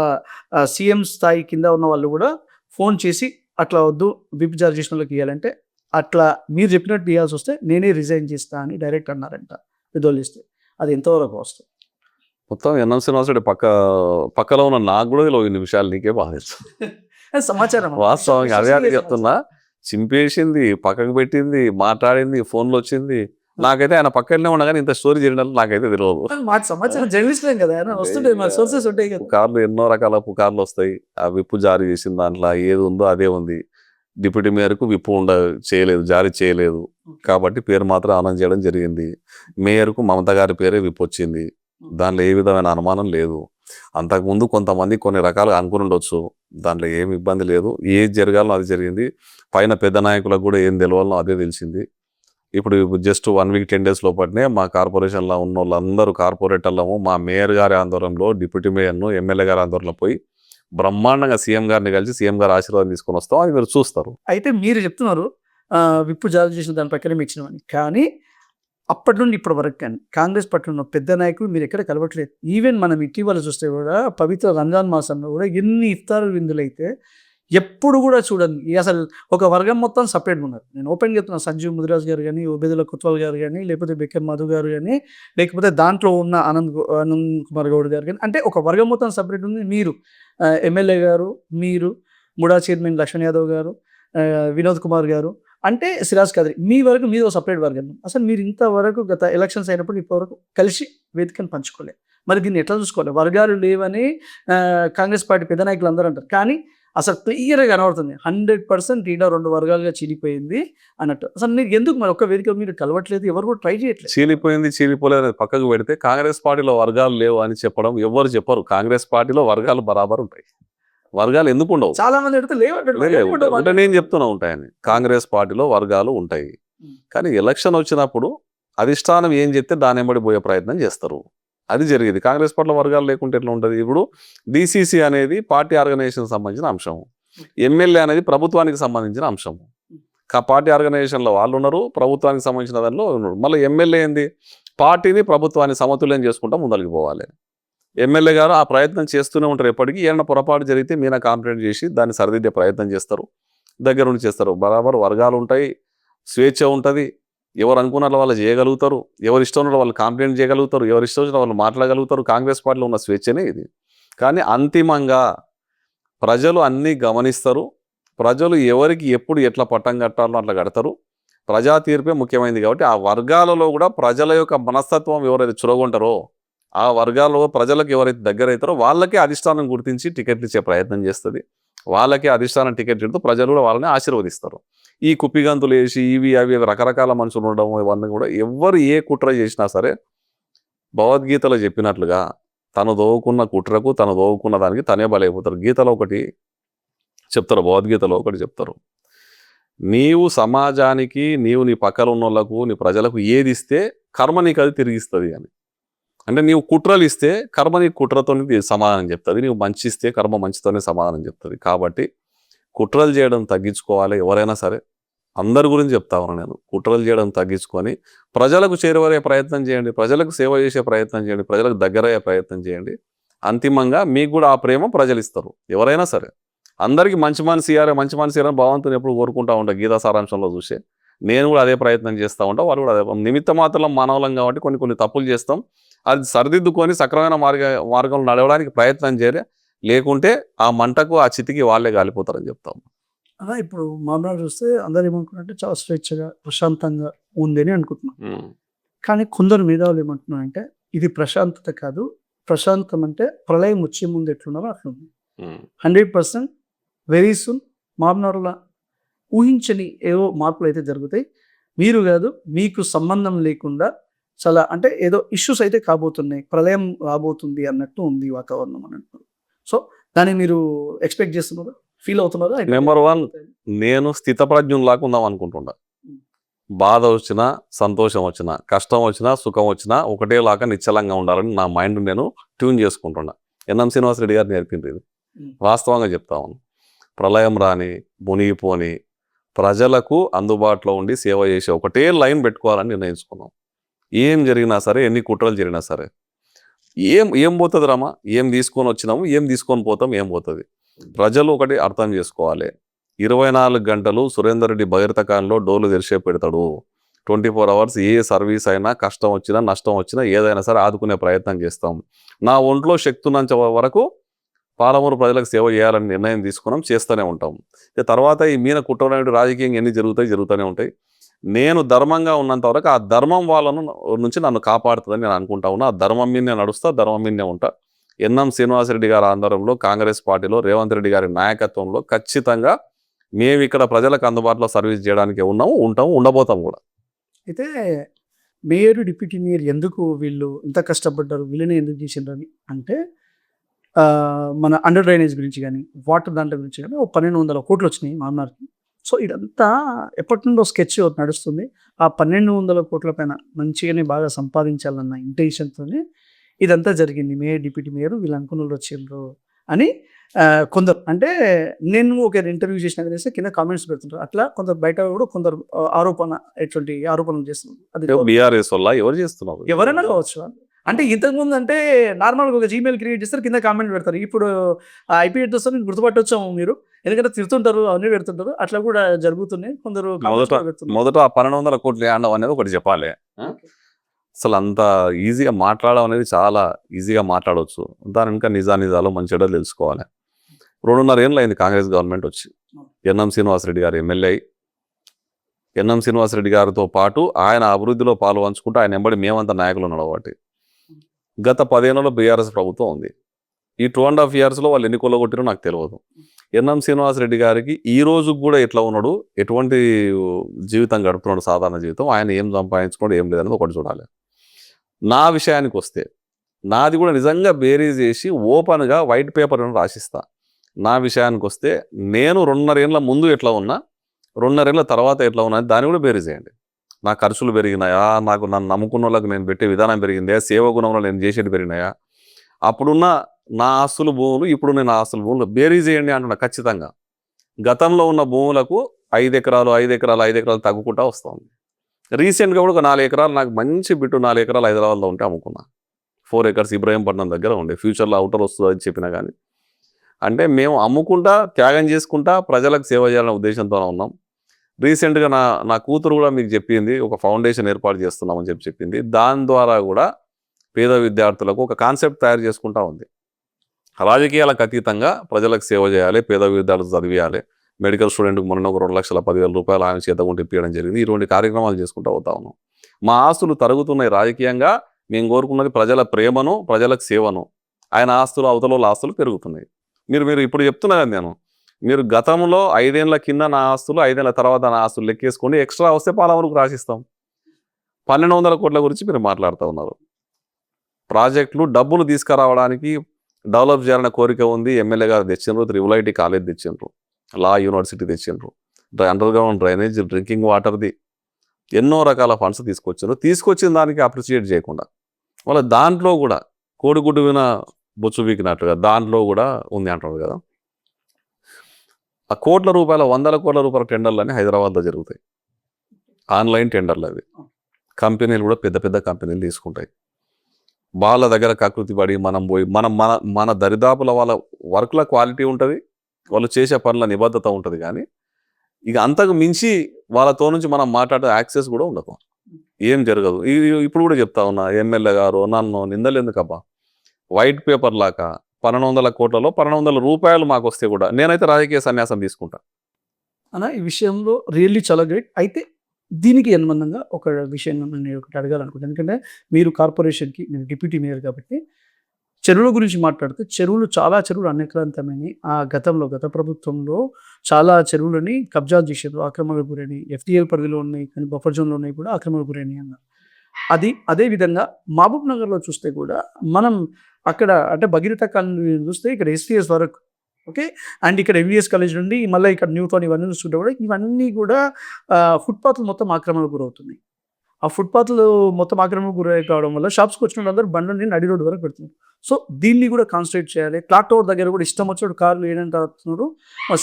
సీఎం స్థాయి కింద ఉన్న వాళ్ళు కూడా ఫోన్ చేసి అట్లా వద్దు విప్ జారీ చేసిన వాళ్ళకి ఇవ్వాలంటే అట్లా మీరు చెప్పినట్టు ఇవ్వాల్సి వస్తే నేనే రిజైన్ చేస్తా అని డైరెక్ట్ అన్నారంట పెద్దోళ్ళు ఇస్తే. అది ఎంతవరకు వస్తుంది? మొత్తం ఎన్ఎం శ్రీనివాసరెడ్డి పక్కలో ఉన్న నాకు కూడా ఇన్ని విషయాలు నీకే బాగా తెలుసు. సమాచారం వాస్తవంగా అదే చెప్తున్నా. చింపేసింది, పక్కకు పెట్టింది, మాట్లాడింది, ఫోన్లో వచ్చింది. నాకైతే ఆయన పక్కనే ఉన్నా కానీ ఇంత స్టోరీ చేయడం నాకైతే తెలియదు. మాకు సమాచారం జర్నలిస్టులేం కదా, వస్తుంటాయి మా సోర్సెస్ ఉంటాయి కదా. పుకార్లు ఎన్నో రకాల పుకార్లు వస్తాయి. ఆ విప్పు జారీ చేసిన దాంట్లో ఏది ఉందో అదే ఉంది. డిప్యూటీ మేయర్కు విప్పు జారీ చేయలేదు కాబట్టి పేరు మాత్రం అనౌన్స్ చేయడం జరిగింది. మేయర్కు మమత గారి పేరే విప్పు వచ్చింది. దాంట్లో ఏ విధమైన అనుమానం లేదు. అంతకుముందు కొంతమంది కొన్ని రకాలుగా అనుకుని ఉండొచ్చు, దాంట్లో ఏమి ఇబ్బంది లేదు. ఏది జరగాలో అది జరిగింది. పైన పెద్ద నాయకులకు కూడా ఏం తెలవాలో అదే తెలిసింది. ఇప్పుడు జస్ట్ 1 వీక్ 10 డేస్ లోపలనే మా కార్పొరేషన్లో ఉన్న వాళ్ళందరూ కార్పొరేటర్లము మా మేయర్ గారి ఆందోళనలో డిప్యూటీ మేయర్ను ఎమ్మెల్యే గారి ఆందోళనలో పోయి బ్రహ్మాండంగా సీఎం గారిని కలిసి సీఎం గారి ఆశీర్వాదం తీసుకొని వస్తాం. అది మీరు చూస్తారు. అయితే మీరు చెప్తున్నారు విప్పు జారీ చేసిన దాని ప్రకారం ఇచ్చినామని, కానీ అప్పటి నుండి ఇప్పటి వరకు కానీ కాంగ్రెస్ పార్టీలో ఉన్న పెద్ద నాయకులు మీరు ఎక్కడ కలవట్లేదు. ఈవెన్ మనం ఇటీవల చూస్తే కూడా పవిత్ర రంజాన్ మాసంలో కూడా ఎన్ని ఇఫ్తార్ విందులు అయితే ఎప్పుడు కూడా చూడండి. అసలు ఒక వర్గం మొత్తం సపరేట్గా ఉన్నారు. నేను ఓపెన్ చెప్తున్నా, సంజీవ్ ముదిరాజ్ గారు కానీ, ఉబేదుల్లా కొత్వాల్ గారు కానీ, లేకపోతే బెక్కర్ మధు గారు కానీ, లేకపోతే దాంట్లో ఉన్న ఆనంద్ కుమార్ గౌడ్ గారు కానీ, అంటే ఒక వర్గం మొత్తం సపరేట్ ఉంది. మీరు ఎమ్మెల్యే గారు, మీరు ముడా చైర్మన్ లక్ష్మణ్ యాదవ్ గారు, వినోద్ కుమార్ గారు, అంటే సిరాజ్ ఖాద్రి, మీ వరకు మీరు ఒక సపరేట్ వర్గం. అసలు మీరు ఇంతవరకు గత ఎలక్షన్స్ అయినప్పుడు ఇప్పటివరకు కలిసి వేదికను పంచుకోలేదు. మరి దీన్ని ఎట్లా చూసుకోవాలి? వర్గాలు లేవని కాంగ్రెస్ పార్టీ పెద్ద నాయకులు అందరూ అంటారు, కానీ అసలు క్లియర్గా కనబడుతుంది 100% ఈడ 2 వర్గాలుగా చీలిపోయింది అన్నట్టు. అసలు మీరు ఎందుకు మరి ఒక్క వేదిక మీరు కలవట్లేదు? ఎవరు కూడా ట్రై చేయట్లేదు. చీలిపోలేదు అనేది పక్కకు పెడితే కాంగ్రెస్ పార్టీలో వర్గాలు లేవు అని చెప్పడం ఎవరు చెప్పరు. కాంగ్రెస్ పార్టీలో వర్గాలు బరాబర్ ఉంటాయి. వర్గాలు ఎందుకు ఉండవు? చాలా మంది అడిగితే అంటే నేను చెప్తున్నా ఉంటాయని. కాంగ్రెస్ పార్టీలో వర్గాలు ఉంటాయి, కానీ ఎలక్షన్ వచ్చినప్పుడు అధిష్టానం ఏం చెప్తే దాని వెంబడి పోయే ప్రయత్నం చేస్తారు. అది జరిగింది. కాంగ్రెస్ పార్టీలో వర్గాలు లేకుంటే ఎట్లా ఉంటుంది? ఇప్పుడు DCC అనేది పార్టీ ఆర్గనైజేషన్ సంబంధించిన అంశం, ఎమ్మెల్యే అనేది ప్రభుత్వానికి సంబంధించిన అంశం. పార్టీ ఆర్గనైజేషన్లో వాళ్ళు ఉన్నారు, ప్రభుత్వానికి సంబంధించిన దానిలో ఉన్నారు. మళ్ళీ ఎమ్మెల్యే ఏంది, పార్టీని ప్రభుత్వాన్ని సమతుల్యం చేసుకుంటూ ముందరికి పోవాలి. ఎమ్మెల్యే గారు ఆ ప్రయత్నం చేస్తూనే ఉంటారు. ఎప్పటికీ ఏమైనా పొరపాటు జరిగితే మీద కాంప్లైంట్ చేసి దాన్ని సరిదిద్దే ప్రయత్నం చేస్తారు, దగ్గర నుండి చేస్తారు. బరాబర్ వర్గాలు ఉంటాయి, స్వేచ్ఛ ఉంటుంది, ఎవరు అనుకున్న వాళ్ళు చేయగలుగుతారు, ఎవరు ఇష్టం ఉన్న వాళ్ళు కాంప్లైంట్ చేయగలుగుతారు, ఎవరు ఇష్టం వచ్చిన వాళ్ళు మాట్లాడగలుగుతారు. కాంగ్రెస్ పార్టీలో ఉన్న స్వేచ్ఛనే ఇది. కానీ అంతిమంగా ప్రజలు అన్నీ గమనిస్తారు. ప్రజలు ఎవరికి ఎప్పుడు ఎట్లా పట్టం కట్టాలో అట్లా కడతారు. ప్రజా తీర్పే ముఖ్యమైనది. కాబట్టి ఆ వర్గాలలో కూడా ప్రజల యొక్క మనస్తత్వం ఎవరైతే చురగొంటారో, ఆ వర్గాల్లో ప్రజలకు ఎవరైతే దగ్గర అవుతారో వాళ్ళకే అధిష్టానం గుర్తించి టికెట్లు ఇచ్చే ప్రయత్నం చేస్తుంది. వాళ్ళకే అధిష్టానం టికెట్ ఇస్తూ ప్రజలు కూడా వాళ్ళని ఆశీర్వదిస్తారు. ఈ కుప్పిగంతులు వేసి ఇవి అవి రకరకాల మనుషులు ఉండడం ఇవన్నీ కూడా ఎవరు ఏ కుట్ర చేసినా సరే భగవద్గీతలో చెప్పినట్లుగా తను దోవుకున్న కుట్రకు తను దోవుకున్న దానికి తనే బలైపోతారు. గీతలో ఒకటి చెప్తారు, భగవద్గీతలో ఒకటి చెప్తారు, నీవు సమాజానికి నీవు నీ పక్కన ఉన్న వాళ్ళకు నీ ప్రజలకు ఏది ఇస్తే కర్మ నీకు అది తిరిగిస్తుంది అని. అంటే నీవు కుట్రలు ఇస్తే కర్మ నీకు కుట్రతో సమాధానం చెప్తుంది, నీవు మంచి ఇస్తే కర్మ మంచితోనే సమాధానం చెప్తుంది. కాబట్టి కుట్రలు చేయడం తగ్గించుకోవాలి. ఎవరైనా సరే అందరి గురించి చెప్తా ఉన్నాను నేను, కుట్రలు చేయడం తగ్గించుకొని ప్రజలకు చేరువయ్యే ప్రయత్నం చేయండి, ప్రజలకు సేవ చేసే ప్రయత్నం చేయండి, ప్రజలకు దగ్గరయ్యే ప్రయత్నం చేయండి. అంతిమంగా మీకు కూడా ఆ ప్రేమ ప్రజలు ఇస్తారు. ఎవరైనా సరే అందరికీ మంచి మనసు ఇయ్యాలి, మంచి మనసు ఇయ్యాలని భగవంతుని ఎప్పుడు కోరుకుంటా ఉంటా. గీతా సారాంశంలో చూసే నేను కూడా అదే ప్రయత్నం చేస్తూ ఉంటా, వాళ్ళు కూడా అదే. నిమిత్త మాత్రం మానవులం కాబట్టి కొన్ని తప్పులు చేస్తాం, అది సరిదిద్దుకొని సక్రమైన మార్గంలో నడవడానికి ప్రయత్నం చేయలే, లేకుంటే ఆ మంటకు ఆ చితికి వాళ్ళే కాలిపోతారని చెప్తాం. అలా ఇప్పుడు మామూలుగా చూస్తే అందరు ఏమనుకుంటారంటే చాలా స్వేచ్ఛగా ప్రశాంతంగా ఉంది అని అనుకుంటున్నాం. కానీ కొందరు మేధావులు ఏమంటున్నారంటే ఇది ప్రశాంతత కాదు, ప్రశాంతం అంటే ప్రళయం వచ్చే ముందు ఎట్లున్నారో అట్లుంది. 100% వెరీ సూన్ మామూలుగా ఊహించని ఏవో మార్పులు అయితే జరుగుతాయి. మీరు కాదు, మీకు సంబంధం లేకుండా చాలా అంటే ఏదో ఇష్యూస్ అయితే కాబోతున్నాయి, ప్రళయం రాబోతుంది అన్నట్టు ఉంది వాతావరణం అన్నట్టు. సో దాన్ని మీరు ఎక్స్పెక్ట్ చేస్తున్నారు, ఫీల్ అవుతున్నారు? నెంబర్ 1 నేను స్థితప్రజ్ఞులాగా ఉందాం అనుకుంటున్నా. బాధ వచ్చినా సంతోషం వచ్చినా కష్టం వచ్చినా సుఖం వచ్చినా ఒకటేలాగా నిశ్చలంగా ఉండాలని నా మైండ్ నేను ట్యూన్ చేసుకుంటున్నా. ఎన్ఎం శ్రీనివాసరెడ్డి గారు నేర్పింది ఇది. వాస్తవంగా చెప్తాను, ప్రళయం రాని మునిగిపోని ప్రజలకు అందుబాటులో ఉండి సేవ చేసే ఒకటే లైన్ పెట్టుకోవాలని నిర్ణయించుకున్నాం. ఏం జరిగినా సరే, ఎన్ని కుట్రలు జరిగినా సరే, ఏం పోతుంది రామా, ఏం తీసుకొని వచ్చినాము, ఏం తీసుకొని పోతాం, ఏం పోతుంది. ప్రజలు ఒకటి అర్థం చేసుకోవాలి, 24 గంటలు సురేందర్ రెడ్డి భగీరథకాలంలో డోర్లు తెరిచే పెడతాడు. 24 hours ఏ సర్వీస్ అయినా కష్టం వచ్చినా నష్టం వచ్చినా ఏదైనా సరే ఆదుకునే ప్రయత్నం చేస్తాం. నా ఒంట్లో శక్తి ఉన్నంత వరకు పాలమూరు ప్రజలకు సేవ చేయాలని నిర్ణయం తీసుకున్నాం, చేస్తూనే ఉంటాం. తర్వాత ఈ మీన కుట్రనేటి రాజకీయం ఎన్ని జరుగుతూనే ఉంటాయి. నేను ధర్మంగా ఉన్నంత వరకు ఆ ధర్మం వాళ్ళను నుంచి నన్ను కాపాడుతుందని నేను అనుకుంటా ఉన్నా. ఆ ధర్మం మీదనే నడుస్తా, ధర్మం మీదనే ఉంటా. ఎన్ఎం శ్రీనివాసరెడ్డి గారి ఆందోళనలో, కాంగ్రెస్ పార్టీలో, రేవంత్ రెడ్డి గారి నాయకత్వంలో ఖచ్చితంగా మేము ఇక్కడ ప్రజలకు అందుబాటులో సర్వీస్ చేయడానికి ఉంటాము, ఉండబోతాం కూడా. అయితే మేయర్, డిప్యూటీ మేయర్ ఎందుకు వీళ్ళు ఇంత కష్టపడ్డారు, వీళ్ళని ఎందుకు చేసిండ్రు అంటే మన అండర్ డ్రైనేజ్ గురించి కానీ వాటర్ దాంట్లో గురించి కానీ 1200 కోట్లు వచ్చినాయి మామూలుకి. సో ఇదంతా ఎప్పటి నుండో స్కెచ్ నడుస్తుంది. ఆ 1200 కోట్ల పైన మంచిగానే బాగా సంపాదించాలన్న ఇంటెన్షన్తోనే ఇదంతా జరిగింది. మేయర్, డిప్యూటీ మేయర్ వీళ్ళు అనుకున్న వాళ్ళు వచ్చిండ్రు అని కొందరు, అంటే నేను ఒక ఇంటర్వ్యూ చేసిన తెలిస్తే కింద కామెంట్స్ పెడుతుంటారు. అట్లా కొందరు బయట కూడా కొందరు ఎటువంటి ఆరోపణలు చేస్తున్నారు. అది బీఆర్ఎస్ వల్ల ఎవరు చేస్తున్నారు, ఎవరైనా కావచ్చు. అంటే ఇంతకుముందు అంటే నార్మల్గా ఒక జీమెయిల్ క్రియేట్ చేస్తారు, కింద కామెంట్ పెడతారు. ఇప్పుడు ఐపీ అడ్రస్ గుర్తుపట్టొచ్చాము మీరు, ఎందుకంటే తిడుతుంటారు, అవన్నీ పెడుతుంటారు. అట్లా కూడా జరుగుతున్నాయి. కొందరు మొదట ఆ 1200 కోట్లు ఆడడం అనేది ఒకటి చెప్పాలి. అసలు అంత ఈజీగా మాట్లాడడం అనేది చాలా ఈజీగా మాట్లాడవచ్చు. దాని ఇంకా నిజాలు మంచి చెడ్డలు తెలుసుకోవాలి. 2.5 ఏళ్ళు అయింది కాంగ్రెస్ గవర్నమెంట్ వచ్చి. ఎన్ఎం శ్రీనివాసరెడ్డి గారు ఎమ్మెల్యే, ఎన్ఎం శ్రీనివాసరెడ్డి గారితో పాటు ఆయన అభివృద్ధిలో పాలు పంచుకుంటూ ఆయన ఎంబడి మేమంతా నాయకులు నడవబట్టి గత 10 ఏళ్లలో బీఆర్ఎస్ ప్రభుత్వం ఉంది. ఈ 2.5 yearsలో వాళ్ళు ఎన్ని కొల్లగొట్టిరో నాకు తెలియదు. ఎన్ఎం శ్రీనివాసరెడ్డి గారికి ఈ రోజు కూడా ఎట్లా ఉన్నాడు, ఎటువంటి జీవితం గడుపుతున్నాడు, సాధారణ జీవితం, ఆయన ఏం సంపాదించుకోవడం ఏం లేదనేది ఒకటి చూడాలి. నా విషయానికి వస్తే నాది కూడా నిజంగా బేరీజ్ చేసి ఓపెన్గా వైట్ పేపర్ రాసిస్తా. నా విషయానికి వస్తే నేను 2.5 ఏళ్ల ముందు ఎట్లా ఉన్నా, 2.5 ఏళ్ల తర్వాత ఎట్లా ఉన్నా దాన్ని కూడా బేరీజ్ చేయండి. నా ఖర్చులు పెరిగినాయా, నాకు నన్ను నమ్ముకున్న వాళ్ళకి నేను పెట్టే విధానం పెరిగిందా, సేవ గుణంలో నేను చేసేది పెరిగినాయా, అప్పుడున్న నా ఆస్తులు భూములు ఇప్పుడు నేను ఆస్తుల భూములు బేరీజ్ చేయండి అంటున్నా. ఖచ్చితంగా గతంలో ఉన్న భూములకు 5 ఎకరాలు 5 ఎకరాలు 5 ఎకరాలు తగ్గుకుంటా వస్తుంది. రీసెంట్గా కూడా ఒక 4 ఎకరాలు నాకు మంచి బిట్టు 4 ఎకరాలు హైదరాబాద్లో ఉంటే అమ్ముకున్నా. 4 ఎకర్స్ ఇబ్రాహీంపట్నం దగ్గర ఉండే, ఫ్యూచర్లో అవుటర్ వస్తుంది అని చెప్పినా కానీ, అంటే మేము అమ్ముకుంటా త్యాగం చేసుకుంటా ప్రజలకు సేవ చేయాలనే ఉద్దేశంతో ఉన్నాం. రీసెంట్గా నా కూతురు కూడా మీకు చెప్పింది, ఒక ఫౌండేషన్ ఏర్పాటు చేస్తున్నామని చెప్పింది. దాని ద్వారా కూడా పేద విద్యార్థులకు ఒక కాన్సెప్ట్ తయారు చేసుకుంటా ఉంది. రాజకీయాలకు అతీతంగా ప్రజలకు సేవ చేయాలి, పేద విద్యార్థులు చదివియాలి. మెడికల్ స్టూడెంట్కి మొన్న ఒక 2,10,000 రూపాయలు ఆయన చేత ఉంటే ఇప్పించడం జరిగింది. ఇటువంటి కార్యక్రమాలు చేసుకుంటూ అవుతా ఉన్నాం. మా ఆస్తులు తరుగుతున్నాయి రాజకీయంగా, మేము కోరుకున్నది ప్రజల ప్రేమను, ప్రజలకు సేవను. ఆయన ఆస్తులు అవతల ఆస్తులు పెరుగుతున్నాయి. మీరు ఇప్పుడు చెప్తున్నా కదా నేను, మీరు గతంలో 5 ఏళ్ల కింద నా ఆస్తులు, 5 ఏళ్ల తర్వాత నా ఆస్తులు లెక్కేసుకొని ఎక్స్ట్రా వస్తే పాలమూరుకు రాసిస్తాం. 1,200 కోట్ల గురించి మీరు మాట్లాడుతూ ఉన్నారు. ప్రాజెక్టులు డబ్బులు తీసుకురావడానికి డెవలప్ చేయాలనే కోరిక ఉంది. ఎమ్మెల్యే గారు తెచ్చిండ్రు, IIIT కాలేజ్ తెచ్చిండ్రు, లా యూనివర్సిటీ తెచ్చిండ్రు, అండర్ గ్రౌండ్ డ్రైనేజ్, డ్రింకింగ్ వాటర్ది ఎన్నో రకాల ఫండ్స్ తీసుకొచ్చారు. తీసుకొచ్చిన దానికి అప్రిషియేట్ చేయకుండా వాళ్ళ దాంట్లో కూడా కోడిగుడ్డు విన బొచ్చు వీకినట్టుగా దాంట్లో కూడా ఉంది అంటారు కదా. ఆ కోట్ల రూపాయల 100 కోట్ల రూపాయల టెండర్లు అని హైదరాబాద్లో జరుగుతాయి. ఆన్లైన్ టెండర్లు అవి. కంపెనీలు కూడా పెద్ద పెద్ద కంపెనీలు తీసుకుంటాయి. వాళ్ళ దగ్గర కకృతి పడి మనం పోయి మన దరిదాపుల వాళ్ళ వర్క్ల క్వాలిటీ ఉంటుంది, వాళ్ళు చేసే పనుల నిబద్ధత ఉంటుంది. కానీ ఇక అంతకు మించి వాళ్ళతో నుంచి మనం మాట్లాడే యాక్సెస్ కూడా ఉండదు, ఏం జరగదు. ఇప్పుడు కూడా చెప్తా ఉన్నా, ఎమ్మెల్యే గారు నన్ను నిందలు ఎందుకబ్బా, వైట్ పేపర్ లాగా 1,200 కోట్లలో 1,200 రూపాయలు మాకు వస్తే కూడా నేనైతే రాజకీయ సన్యాసం తీసుకుంటా అన్న. ఈ విషయంలో రియల్లీ చాలా గ్రేట్. అయితే దీనికి అనుబంధంగా ఒక విషయం నేను ఒకటి అడగాలనుకుంటాను. ఎందుకంటే మీరు కార్పొరేషన్కి, నేను డిప్యూటీ మేయర్ కాబట్టి, చెరువుల గురించి మాట్లాడితే చాలా చెరువులు అన్యక్రాంతమైనవి. గత ప్రభుత్వంలో చాలా చెరువులని కబ్జాలు చేశారు, ఆక్రమణకు గురైనవి. FTL పరిధిలో ఉన్నాయి కానీ బఫర్ జోన్లో ఉన్నాయి కూడా ఆక్రమణకు గురైనవి అన్నారు. అదేవిధంగా మహబూబ్ నగర్లో చూస్తే కూడా మనం అక్కడ అంటే భగీరథ కాలనీ చూస్తే ఇక్కడ STS వరకు ఓకే, అండ్ ఇక్కడ MVS కాలేజ్ నుండి మళ్ళీ ఇక్కడ న్యూటౌన్ ఇవన్నీ చూస్తుంటే కూడా ఇవన్నీ కూడా ఫుట్పాత్లు మొత్తం ఆక్రమణకు గురవుతున్నాయి. ఆ ఫుట్పాత్లు మొత్తం ఆక్రమణకు గురై కావడం వల్ల షాప్స్కి వచ్చిన వాళ్ళందరూ బండ్లని నడి రోడ్డు వరకు పెడుతున్నారు. సో దీన్ని కూడా కాన్సన్ట్రేట్ చేయాలి. క్లాక్ టవర్ దగ్గర కూడా ఇష్టం వచ్చినట్టు కార్లు ఏంటంటే వస్తున్నారు,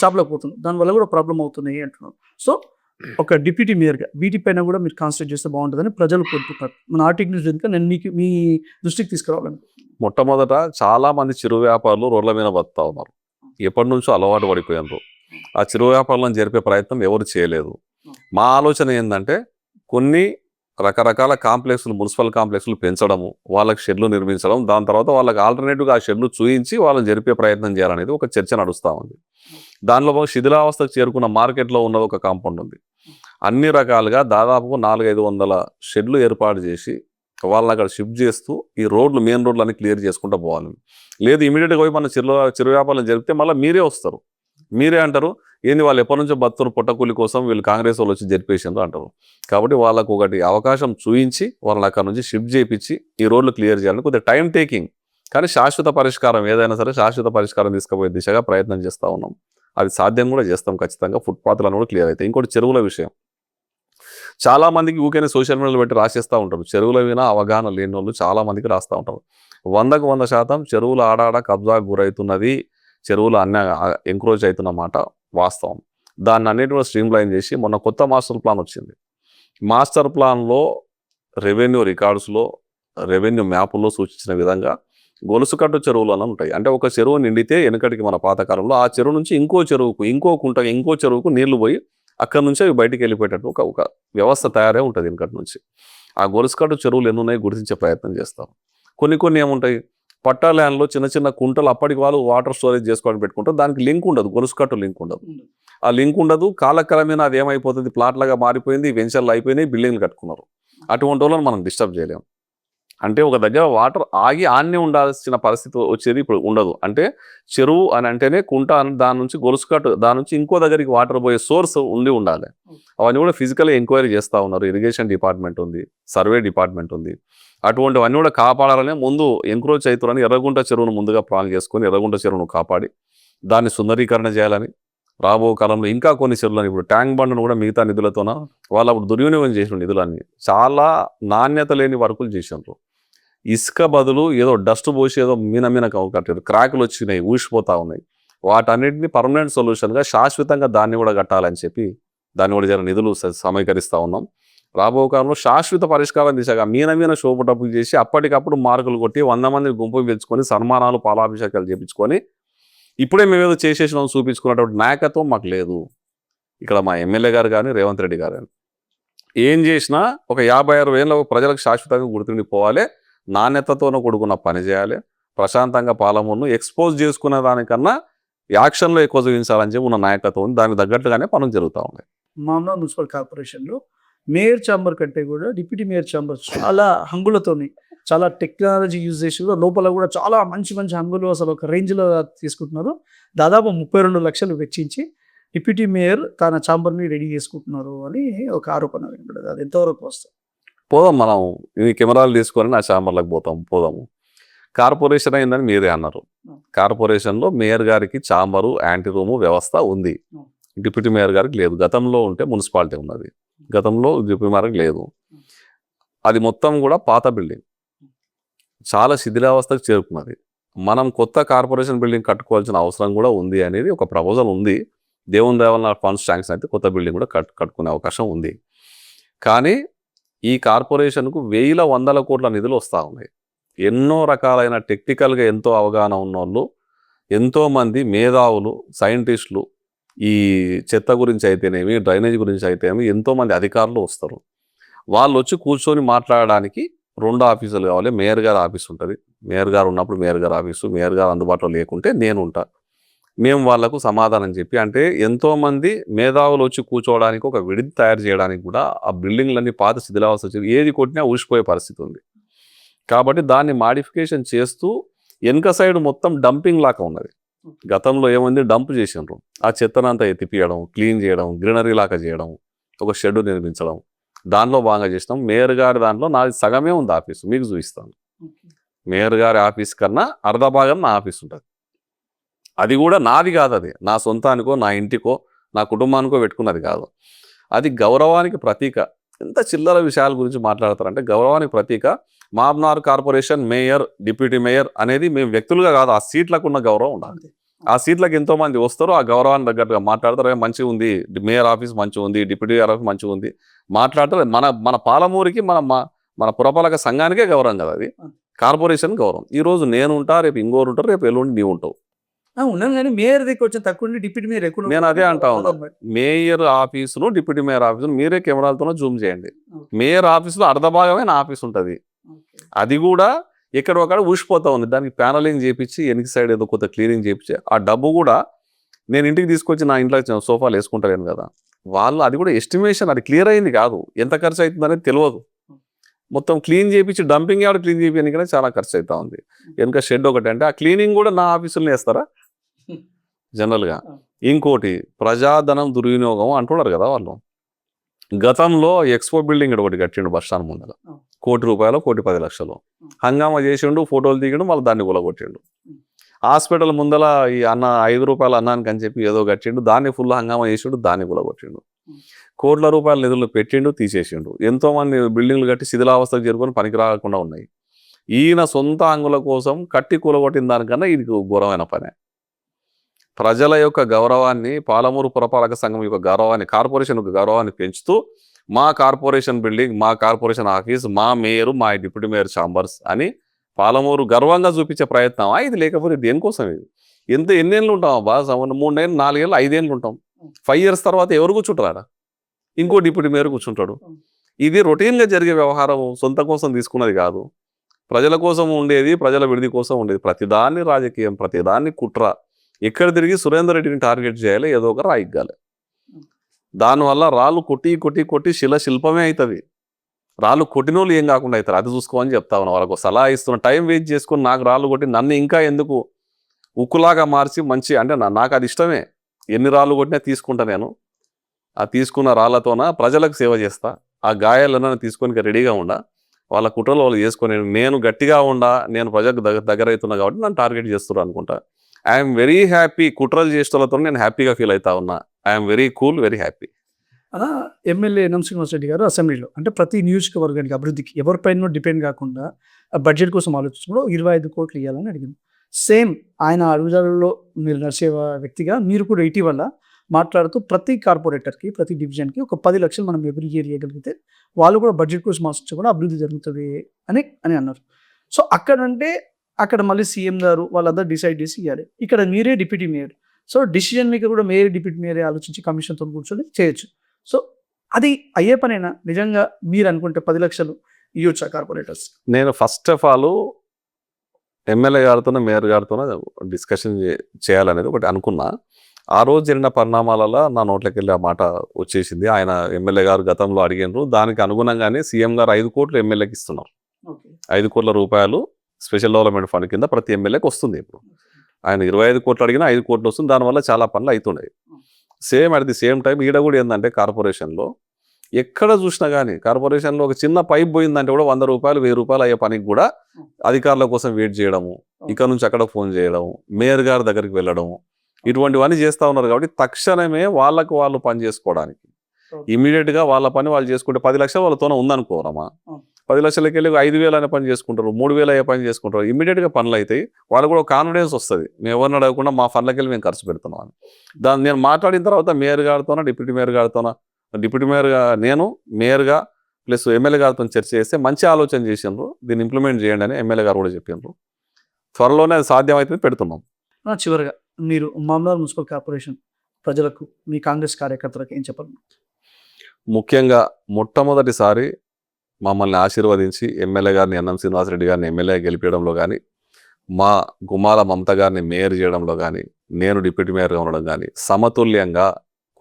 షాప్లోకి పోతున్నారు, దానివల్ల కూడా ప్రాబ్లం అవుతున్నాయి అంటున్నారు. సో ఒక డిప్యూటీ మేయర్గా వీటిపైన కూడా మీరు కాన్సన్ట్రేట్ చేస్తే బాగుంటుందని ప్రజలు కోరుకుంటున్నారు. మన ఆర్టిక్ న్యూస్ వెనుక నేను మీ దృష్టికి తీసుకురావాలని. మొట్టమొదట చాలా మంది చిరు వ్యాపారులు రోడ్ల మీద బతుకుతా ఉన్నారు. ఎప్పటి నుంచో అలవాటు పడిపోయినారు. ఆ చిరు వ్యాపారాలను జరిపే ప్రయత్నం ఎవరు చేయలేదు. మా ఆలోచన ఏంటంటే కొన్ని రకరకాల కాంప్లెక్స్లు, మున్సిపల్ కాంప్లెక్స్లు పెంచడము, వాళ్ళకి షెడ్లు నిర్మించడం, దాని తర్వాత వాళ్ళకి ఆల్టర్నేటివ్గా ఆ షెడ్లు చూయించి వాళ్ళని జరిపే ప్రయత్నం చేయాలనేది ఒక చర్చ నడుస్తూ ఉంది. దానిలో శిథిలావస్థకు చేరుకున్న మార్కెట్లో ఉన్నది ఒక కాంపౌండ్ ఉంది. అన్ని రకాలుగా దాదాపు 400-500 షెడ్లు ఏర్పాటు చేసి వాళ్ళని అక్కడ షిఫ్ట్ చేస్తూ ఈ రోడ్లు, మెయిన్ రోడ్లు అన్ని క్లియర్ చేసుకుంటూ పోవాలి. లేదు ఇమీడియట్గా పోయి మన చిరు వ్యాపారం జరిపితే మళ్ళీ మీరే వస్తారు, మీరే అంటారు ఏంది వాళ్ళు ఎప్పటి నుంచో బతురు పొట్టకూలి కోసం వీళ్ళు కాంగ్రెస్ వాళ్ళు వచ్చి జరిపేసిండ్రు అంటారు. కాబట్టి వాళ్ళకు ఒకటి అవకాశం చూయించి వాళ్ళని అక్కడ నుంచి షిఫ్ట్ చేయించి ఈ రోడ్లు క్లియర్ చేయాలని కొద్దిగా టైం టేకింగ్, కానీ శాశ్వత పరిష్కారం ఏదైనా సరే శాశ్వత పరిష్కారం తీసుకుపోయే దిశగా ప్రయత్నం చేస్తూ ఉన్నాం. అది సాధ్యం కూడా చేస్తాం ఖచ్చితంగా. ఫుట్పాత్లను కూడా క్లియర్ అవుతాయి. ఇంకోటి చెరువుల విషయం, చాలా మందికి ఊరికే సోషల్ మీడియాలో పెట్టి రాసేస్తూ ఉంటారు. చెరువుల మీద అవగాహన లేని వాళ్ళు చాలా మందికి రాస్తూ ఉంటారు. 100కు 100% చెరువులు ఆడాడ కబ్జాకు గురవుతున్నది, చెరువులు ఎంక్రోచ్ అవుతున్న మాట వాస్తవం. దాన్ని అన్నిటి స్ట్రీమ్ లైన్ చేసి మొన్న కొత్త మాస్టర్ ప్లాన్ వచ్చింది. మాస్టర్ ప్లాన్లో రెవెన్యూ రికార్డ్స్లో, రెవెన్యూ మ్యాపుల్లో సూచించిన విధంగా గొలుసుకట్టు చెరువులు అని ఉంటాయి. అంటే ఒక చెరువు నిండితే వెనకటికి మన పాతకాలంలో ఆ చెరువు నుంచి ఇంకో చెరువుకు, ఇంకో చెరువుకు నీళ్లు పోయి అక్కడ నుంచి అవి బయటికి వెళ్ళిపోయేటట్టు ఒక వ్యవస్థ తయారై ఉంటుంది వెనకటి నుంచి. ఆ గొలుసుకట్టు చెరువులు ఎన్ని ఉన్నాయో గుర్తించే ప్రయత్నం చేస్తాం. కొన్ని ఏముంటాయి, పట్టా ల్యాండ్లో చిన్న చిన్న కుంటలు అప్పటికి వాళ్ళు వాటర్ స్టోరేజ్ చేసుకోవడానికి పెట్టుకుంటారు. దానికి లింక్ ఉండదు, గొలుసుకట్టు లింక్ ఉండదు. ఆ లింక్ ఉండదు. కాలక్రమేణా అది ఏమైపోతుంది, ప్లాట్లాగా మారిపోయింది, వెంచర్లు అయిపోయినాయి, బిల్డింగ్లు కట్టుకున్నారు. అటువంటి వాళ్ళని మనం డిస్టర్బ్ చేయలేము. అంటే ఒక దగ్గర వాటర్ ఆగి ఆన్నే ఉండాల్సిన పరిస్థితి వచ్చేది ఇప్పుడు ఉండదు. అంటే చెరువు అని అంటేనే కుంట, దాని నుంచి గొలుసుకట్టు, దాని నుంచి ఇంకో దగ్గరికి వాటర్ పోయే సోర్స్ ఉండాలి. అవన్నీ కూడా ఫిజికల్గా ఎంక్వైరీ చేస్తూ ఉన్నారు. ఇరిగేషన్ డిపార్ట్మెంట్ ఉంది, సర్వే డిపార్ట్మెంట్ ఉంది. అటువంటివన్నీ కూడా కాపాడాలనే ముందు ఎంక్రోచ్ అవుతారని ఎర్రగుంట చెరువును ముందుగా ప్లాన్ చేసుకొని ఎర్రగుంట చెరువును కాపాడి దాన్ని సుందరీకరణ చేయాలని, రాబో కాలంలో ఇంకా కొన్ని చెరువులని, ఇప్పుడు ట్యాంక్ బండ్ను కూడా మిగతా నిధులతోన వాళ్ళు అప్పుడు దుర్వినియోగం చేసిన నిధులన్నీ చాలా నాణ్యత లేని వర్కులు చేసినారు. ఇసుక బదులు ఏదో డస్ట్ పోసి ఏదో మీన కట్టారు, క్రాకులు వచ్చినాయి, ఊసిపోతూ ఉన్నాయి. వాటన్నిటిని పర్మనెంట్ సొల్యూషన్గా శాశ్వతంగా దాన్ని కూడా కట్టాలని చెప్పి దాన్ని కూడా జర నిధులు సమీకరిస్తూ ఉన్నాం. రాబో కాలంలో శాశ్వత పరిష్కారం దిశగా మీన షోపుటప్పులు చేసి అప్పటికప్పుడు మార్కులు కొట్టి 100 మందిని గుంపు పెంచుకొని సన్మానాలు పాలాభిషేకాలు చేపించుకొని ఇప్పుడే మేమేదో చేసేసినాం చూపించుకున్నటువంటి నాయకత్వం మాకు లేదు. ఇక్కడ మా ఎమ్మెల్యే గారు కానీ రేవంత్ రెడ్డి గారు కానీ ఏం చేసినా ఒక 50-60 ఏళ్ళ ప్రజలకు శాశ్వతంగా గుర్తుండిపోవాలి, నాణ్యతతోనూ కూడుకున్న పని చేయాలి, ప్రశాంతంగా పాలమూరును ఎక్స్పోజ్ చేసుకునే దానికన్నా యాక్షన్లో ఎక్కువ చూపించాలని చెప్పి ఉన్న నాయకత్వం దానికి తగ్గట్టుగానే పనులు జరుగుతూ ఉన్నాయి. మామూలు మున్సిపల్ కార్పొరేషన్లో మేయర్ ఛాంబర్ కంటే కూడా డిప్యూటీ మేయర్ ఛాంబర్ చాలా హంగులతోని, చాలా టెక్నాలజీ యూజ్ చేసి కూడా లోపల కూడా చాలా మంచి హంగులు అసలు ఒక రేంజ్లో తీసుకుంటున్నారు. దాదాపు 32 లక్షలు వెచ్చించి డిప్యూటీ మేయర్ తన ఛాంబర్ని రెడీ చేసుకుంటున్నారు అని ఒక ఆరోపణ వినపడదు. అది ఎంతవరకు వస్తుంది? పోదాం, మనం ఈ కెమెరాలు తీసుకొని నా ఛాంబర్లకు పోదాము. కార్పొరేషన్ అయిందని మీరే అన్నారు. కార్పొరేషన్లో మేయర్ గారికి ఛాంబరు, యాంటీ రూము వ్యవస్థ ఉంది. డిప్యూటీ మేయర్ గారికి లేదు. గతంలో ఉంటే మున్సిపాలిటీ ఉన్నది, గతంలో డిప్యూటీ మేయర్కి లేదు. అది మొత్తం కూడా పాత బిల్డింగ్, చాలా శిథిలావస్థకు చేరుకున్నది. మనం కొత్త కార్పొరేషన్ బిల్డింగ్ కట్టుకోవాల్సిన అవసరం కూడా ఉంది అనేది ఒక ప్రపోజల్ ఉంది. దేవుని దేవల ఫండ్స్ శాంక్షన్ అయితే కొత్త బిల్డింగ్ కూడా కట్టుకునే అవకాశం ఉంది. కానీ ఈ కార్పొరేషన్కు 1,100 కోట్ల నిధులు వస్తూ ఉన్నాయి. ఎన్నో రకాలైన టెక్నికల్గా ఎంతో అవగాహన ఉన్నోళ్ళు, ఎంతోమంది మేధావులు, సైంటిస్టులు, ఈ చెత్త గురించి అయితేనేమి, డ్రైనేజ్ గురించి అయితేనేమి ఎంతోమంది అధికారులు వస్తారు. వాళ్ళు వచ్చి కూర్చొని మాట్లాడడానికి 2 ఆఫీసులు కావాలి. మేయర్ గారి ఆఫీస్ ఉంటుంది, మేయర్ గారు ఉన్నప్పుడు మేయర్ గారి ఆఫీసు, మేయర్ గారు అందుబాటులో లేకుంటే నేను ఉంటా. మేము వాళ్లకు సమాధానం చెప్పి, అంటే ఎంతోమంది మేధావులు వచ్చి కూర్చోవడానికి ఒక విడిది తయారు చేయడానికి కూడా ఆ బిల్డింగ్లన్నీ పాత శిథిలావస్థ వచ్చి ఏది కొట్టినా ఊసిపోయే పరిస్థితి ఉంది. కాబట్టి దాన్ని మాడిఫికేషన్ చేస్తూ వెనక సైడ్ మొత్తం డంపింగ్ లాగా ఉన్నది. గతంలో ఏమైంది, డంప్ చేసినారు, ఆ చెత్తనంతా ఎత్తిపియడం, క్లీన్ చేయడం, గ్రీనరీ లాగా చేయడం, ఒక షెడ్ నిర్మించడం, దానిలో బాగా చేసినాం. మేయర్ గారి దాంట్లో నాది సగమే ఉంది ఆఫీసు, మీకు చూపిస్తాను. మేయర్ గారి ఆఫీస్ కన్నా అర్ధ భాగం నా ఆఫీస్ ఉంటుంది. అది కూడా నాది కాదు, అది నా సొంతానికో, నా ఇంటికో, నా కుటుంబానికో పెట్టుకున్నది కాదు. అది గౌరవానికి ప్రతీక. ఎంత చిల్లర విషయాల గురించి మాట్లాడతారంటే గౌరవానికి ప్రతీక. Mamnoor corporation mayor, deputy mayor అనేది మేము వ్యక్తులుగా కాదు, ఆ సీట్లకు ఉన్న గౌరవం ఉండాలి. ఆ సీట్లకు ఎంతోమంది వస్తారు, ఆ గౌరవాన్ని తగ్గట్టుగా మాట్లాడతారు. మంచిగా ఉంది, మేయర్ ఆఫీస్ మంచిగా ఉంది, డిప్యూటీ మేయర్ ఆఫీస్ మంచిగా ఉంది మాట్లాడతారు. మన పాలమూరికి, మన పురపాలక సంఘానికే గౌరవం కదా అది, కార్పొరేషన్ గౌరవం. ఈరోజు నేను ఉంటా, రేపు ఇంకోరు ఉంటారు, రేపు ఎల్లుండి నీవు ఉంటావు. ఉన్నాను కానీ మేయర్ దగ్గర కొంచెం తక్కువ, డిప్యూటీ మేయర్ ఎక్కువ. నేను అదే అంటా ఉన్నా, మేయర్ ఆఫీసును, డిప్యూటీ మేయర్ ఆఫీసును మీరే కెమెరాలతోనే జూమ్ చేయండి. మేయర్ ఆఫీసులో అర్ధ భాగమే నా ఆఫీస్ ఉంటుంది. అది కూడా ఎక్కడ ఒకడ ఊసిపోతా ఉంది. దానికి ప్యానలింగ్ చేయించి వెనక సైడ్ ఏదో కొత్త క్లీనింగ్ చేయించి ఆ డబ్బు కూడా నేను ఇంటికి తీసుకొచ్చి నా ఇంట్లో సోఫాలు వేసుకుంటాను కదా, వాళ్ళు అది కూడా ఎస్టిమేషన్, అది క్లియర్ అయింది కాదు, ఎంత ఖర్చు అవుతుంది అనేది తెలియదు. మొత్తం క్లీన్ చేయించి డంపింగ్ యార్డ్ క్లీన్ చేయడానికి చాలా ఖర్చు అవుతా ఉంది. వెనక షెడ్ ఒకటి, అంటే ఆ క్లీనింగ్ కూడా నా ఆఫీసులో వేస్తారా జనరల్గా. ఇంకోటి ప్రజాధనం దుర్వినియోగం అంటున్నారు కదా వాళ్ళు. గతంలో ఎక్స్పో బిల్డింగ్ ఒకటి కట్టిండు బస్ స్టాండ్ ముందర, ₹1,00,00,000, ₹1,10,00,000 హంగామా చేసిండు, ఫోటోలు దిగిండు, మళ్ళీ దాన్ని కూలగొట్టిండు. హాస్పిటల్ ముందర ఈ ₹5 అన్నానికి అని చెప్పి ఏదో కట్టిండు, దాన్ని ఫుల్ హంగామా చేసిండు, దాన్ని కూలగొట్టిండు. కోట్ల రూపాయల నిధులు పెట్టిండు, తీసేసిండు. ఎంతోమంది బిల్డింగ్లు కట్టి శిథిలావస్థకు చేరుకొని పనికి రాకుండా ఉన్నాయి. ఈయన సొంత అంగుల కోసం కట్టి కూలగొట్టిన దానికన్నా ఇది ఘోరమైన పనే. ప్రజల యొక్క గౌరవాన్ని, పాలమూరు పురపాలక సంఘం యొక్క గౌరవాన్ని, కార్పొరేషన్ యొక్క గౌరవాన్ని పెంచుతూ మా కార్పొరేషన్ బిల్డింగ్, మా కార్పొరేషన్ ఆఫీస్, మా మేయరు, మా డిప్యూటీ మేయర్ ఛాంబర్స్ అని పాలమూరు గర్వంగా చూపించే ప్రయత్నమా ఇది? లేకపోతే దేనికోసం ఇది? ఎన్నేళ్ళు ఉంటాం బా? 3 ఏళ్ళు, 4 ఏళ్ళు, 5 ఏళ్ళు ఉంటాం. 5 years తర్వాత ఎవరు కూర్చుంటారా? ఇంకో డిప్యూటీ మేయర్ కూర్చుంటాడు. ఇది రొటీన్గా జరిగే వ్యవహారం, సొంత కోసం తీసుకున్నది కాదు. ప్రజల కోసం ఉండేది, ప్రజల విడిది కోసం ఉండేది. ప్రతిదాన్ని రాజకీయం, ప్రతిదాన్ని కుట్ర. ఎక్కడ తిరిగి సురేందర్ రెడ్డిని టార్గెట్ చేయాలి, ఏదో ఒక రాయిగ్గాలి. దానివల్ల రాళ్ళు కొట్టి శిల్పమే అవుతుంది. రాళ్ళు కొట్టినోళ్ళు ఏం కాకుండా అవుతారు, అది చూసుకోమని చెప్తా ఉన్నా. వాళ్ళకు సలహా ఇస్తున్న, టైం వేస్ట్ చేసుకుని నాకు రాళ్ళు కొట్టి నన్ను ఇంకా ఎందుకు ఉక్కులాగా మార్చి మంచి, అంటే నాకు అది ఇష్టమే. ఎన్ని రాళ్ళు కొట్టినా తీసుకుంటా నేను. ఆ తీసుకున్న రాళ్లతోన ప్రజలకు సేవ చేస్తా. ఆ గాయాలను తీసుకొని రెడీగా ఉండా, వాళ్ళ కుట్రలు వాళ్ళు చేసుకొని నేను గట్టిగా ఉండా, నేను ప్రజలకు దగ్గర అవుతున్నా కాబట్టి నన్ను టార్గెట్ చేస్తున్నారు అనుకుంటా. I'm very happy. కుట్రలు చేసేటోళ్ళతో నేను హ్యాపీగా ఫీల్ అవుతా ఉన్నా. I'm very cool, very happy. అలా ఎమ్మెల్యే ఎన్ఎం శ్రీనివాస్ రెడ్డి గారు అసెంబ్లీలో, అంటే ప్రతి నియోజకవర్గానికి అభివృద్ధికి ఎవరిపైన డిపెండ్ కాకుండా బడ్జెట్ కోసం ఆలోచించినప్పుడు 25 కోట్లు ఇవ్వాలని అడిగింది. సేమ్ ఆయన అడుగుజాడల్లో మీరు నడిచే వ్యక్తిగా మీరు కూడా ఇటీవల మాట్లాడుతూ ప్రతి కార్పొరేటర్కి ప్రతి డివిజన్కి ఒక 10 లక్షలు మనం ఎవ్రీ ఇయర్ ఇవ్వగలిగితే వాళ్ళు కూడా బడ్జెట్ కోసం ఆశించి కూడా అభివృద్ధి జరుగుతుంది అని అన్నారు. సో అక్కడ మళ్ళీ సీఎం గారు వాళ్ళందరూ డిసైడ్ చేసి ఇవ్వాలి. ఇక్కడ మీరే deputy mayor, so decision maker కూడా మేయర్ డిప్యూటీ మేయరే ఆలోచించి కమిషన్తో కూర్చొని చేయొచ్చు. సో అది అయ్యే పనైనా నిజంగా మీరు అనుకుంటే 10 లక్షలు ఇవ్వచ్చా కార్పొరేటర్స్? నేను ఫస్ట్ ఆఫ్ ఆల్ ఎమ్మెల్యే గారితోనో మేయర్ గారితోనో డిస్కషన్ చేయాలనేది ఒకటి అనుకున్నా. ఆ రోజు జరిగిన పరిణామాలలో నా నోట్లోకి వెళ్ళి ఆ మాట వచ్చేసింది. ఆయన ఎమ్మెల్యే గారు గతంలో అడిగినారు, దానికి అనుగుణంగానే సీఎం గారు 5 కోట్లు ఎమ్మెల్యేకి ఇస్తున్నారు. 5 కోట్ల రూపాయలు స్పెషల్ డెవలప్మెంట్ ఫండ్ కింద ప్రతి ఎమ్మెల్యేకి వస్తుంది. ఇప్పుడు ఆయన 25 కోట్లు అడిగినా 5 కోట్లు వస్తుంది. దానివల్ల చాలా పనులు అవుతున్నాయి. Same at the same time ఈడ కూడా ఏంటంటే కార్పొరేషన్లో ఎక్కడ చూసినా కానీ కార్పొరేషన్లో ఒక చిన్న పైప్ పోయిందంటే కూడా 100 రూపాయలు 1000 రూపాయలు అయ్యే పనికి కూడా అధికారుల కోసం వెయిట్ చేయడము, ఇక్కడ నుంచి అక్కడ ఫోన్ చేయడము, మేయర్ గారి దగ్గరికి వెళ్ళడము, ఇటువంటివన్నీ చేస్తూ ఉన్నారు. కాబట్టి తక్షణమే వాళ్ళకు వాళ్ళు పని చేసుకోవడానికి ఇమీడియట్గా వాళ్ళ పని వాళ్ళు చేసుకుంటే 10 లక్షలు వాళ్ళతోనే ఉందనుకోరమ్మా, 10 లక్షలకి వెళ్ళి 5,000 అనే పని చేసుకుంటారు, 3,000 అయ్యే పని చేసుకుంటారు. ఇమీడియట్గా పనులు అవుతాయి. వాళ్ళకు కూడా కాన్ఫిడెన్స్ వస్తుంది, మేము ఎవరిని అడగకుండా మా ఫండ్లకి వెళ్ళి మేము ఖర్చు పెడుతున్నాం అని. దాన్ని నేను మాట్లాడిన తర్వాత మేయర్ గారితోనో డిప్యూటీ మేయర్ గారితోనో, డిప్యూటీ మేయర్గా నేను మేయర్గా ప్లస్ ఎమ్మెల్యే గారితో చర్చ చేస్తే మంచి ఆలోచన చేసినారు, దీన్ని ఇంప్లిమెంట్ చేయండి అని ఎమ్మెల్యే గారు కూడా చెప్పినారు. త్వరలోనే అది సాధ్యమైతే పెడుతున్నాం. చివరిగా మీరు మామూలు మున్సిపల్ కార్పొరేషన్ ప్రజలకు మీ కాంగ్రెస్ కార్యకర్తలకు ఏం చెప్పాలి? ముఖ్యంగా మొట్టమొదటిసారి మమ్మల్ని ఆశీర్వదించి ఎమ్మెల్యే గారిని ఎన్ఎం శ్రీనివాసరెడ్డి గారిని ఎమ్మెల్యే గెలిపించడంలో కానీ, మా గుమాల మమత గారిని మేయర్ చేయడంలో కానీ, నేను డిప్యూటీ మేయర్గా ఉండడం కానీ సమతుల్యంగా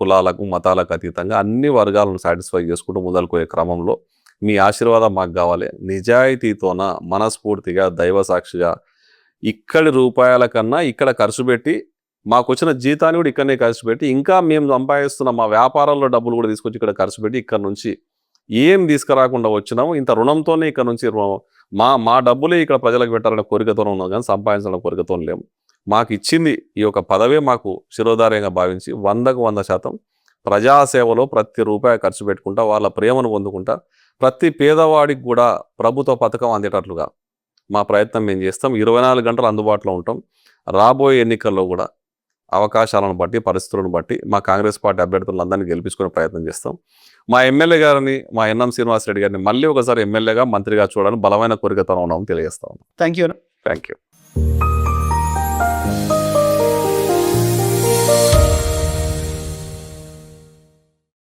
కులాలకు మతాలకు అతీతంగా అన్ని వర్గాలను సాటిస్ఫై చేసుకుంటూ మొదలుకోయే క్రమంలో మీ ఆశీర్వాదం మాకు కావాలి. నిజాయితీతోన మనస్ఫూర్తిగా దైవ సాక్షిగా ఇక్కడి రూపాయల కన్నా ఇక్కడ ఖర్చు పెట్టి మాకు వచ్చిన జీతాన్ని కూడా ఇక్కడనే ఖర్చు పెట్టి ఇంకా మేము సంపాదిస్తున్న మా వ్యాపారాల్లో డబ్బులు కూడా తీసుకొచ్చి ఇక్కడ ఖర్చు పెట్టి ఇక్కడ నుంచి ఏం తీసుకురాకుండా వచ్చినాము. ఇంత రుణంతోనే ఇక్కడ నుంచి మా డబ్బులే ఇక్కడ ప్రజలకు పెట్టాలనే కోరికతోనే ఉన్నాం కానీ సంపాదించాలనే కోరికతో లేము. మాకు ఇచ్చింది ఈ యొక్క పదవే మాకు శిరోధార్యంగా భావించి 100కు 100% ప్రజాసేవలో ప్రతి రూపాయి ఖర్చు పెట్టుకుంటా వాళ్ళ ప్రేమను పొందుకుంటా ప్రతి పేదవాడికి కూడా ప్రభుత్వ పథకం అందేటట్లుగా మా ప్రయత్నం మేము చేస్తాం. 24 గంటలు అందుబాటులో ఉంటాం. రాబోయే ఎన్నికల్లో కూడా అవకాశాలను బట్టి పరిస్థితులను బట్టి మా కాంగ్రెస్ పార్టీ అభ్యర్థులందరినీ గెలిపించుకునే ప్రయత్నం చేస్తాం. మా ఎమ్మెల్యే గారిని మా ఎన్ఎం శ్రీనివాసరెడ్డి గారిని మళ్ళీ ఒకసారి ఎమ్మెల్యేగా మంత్రిగా చూడాలని బలమైన కోరికతో ఉన్నామని తెలియజేస్తాం. Thank you. Thank you.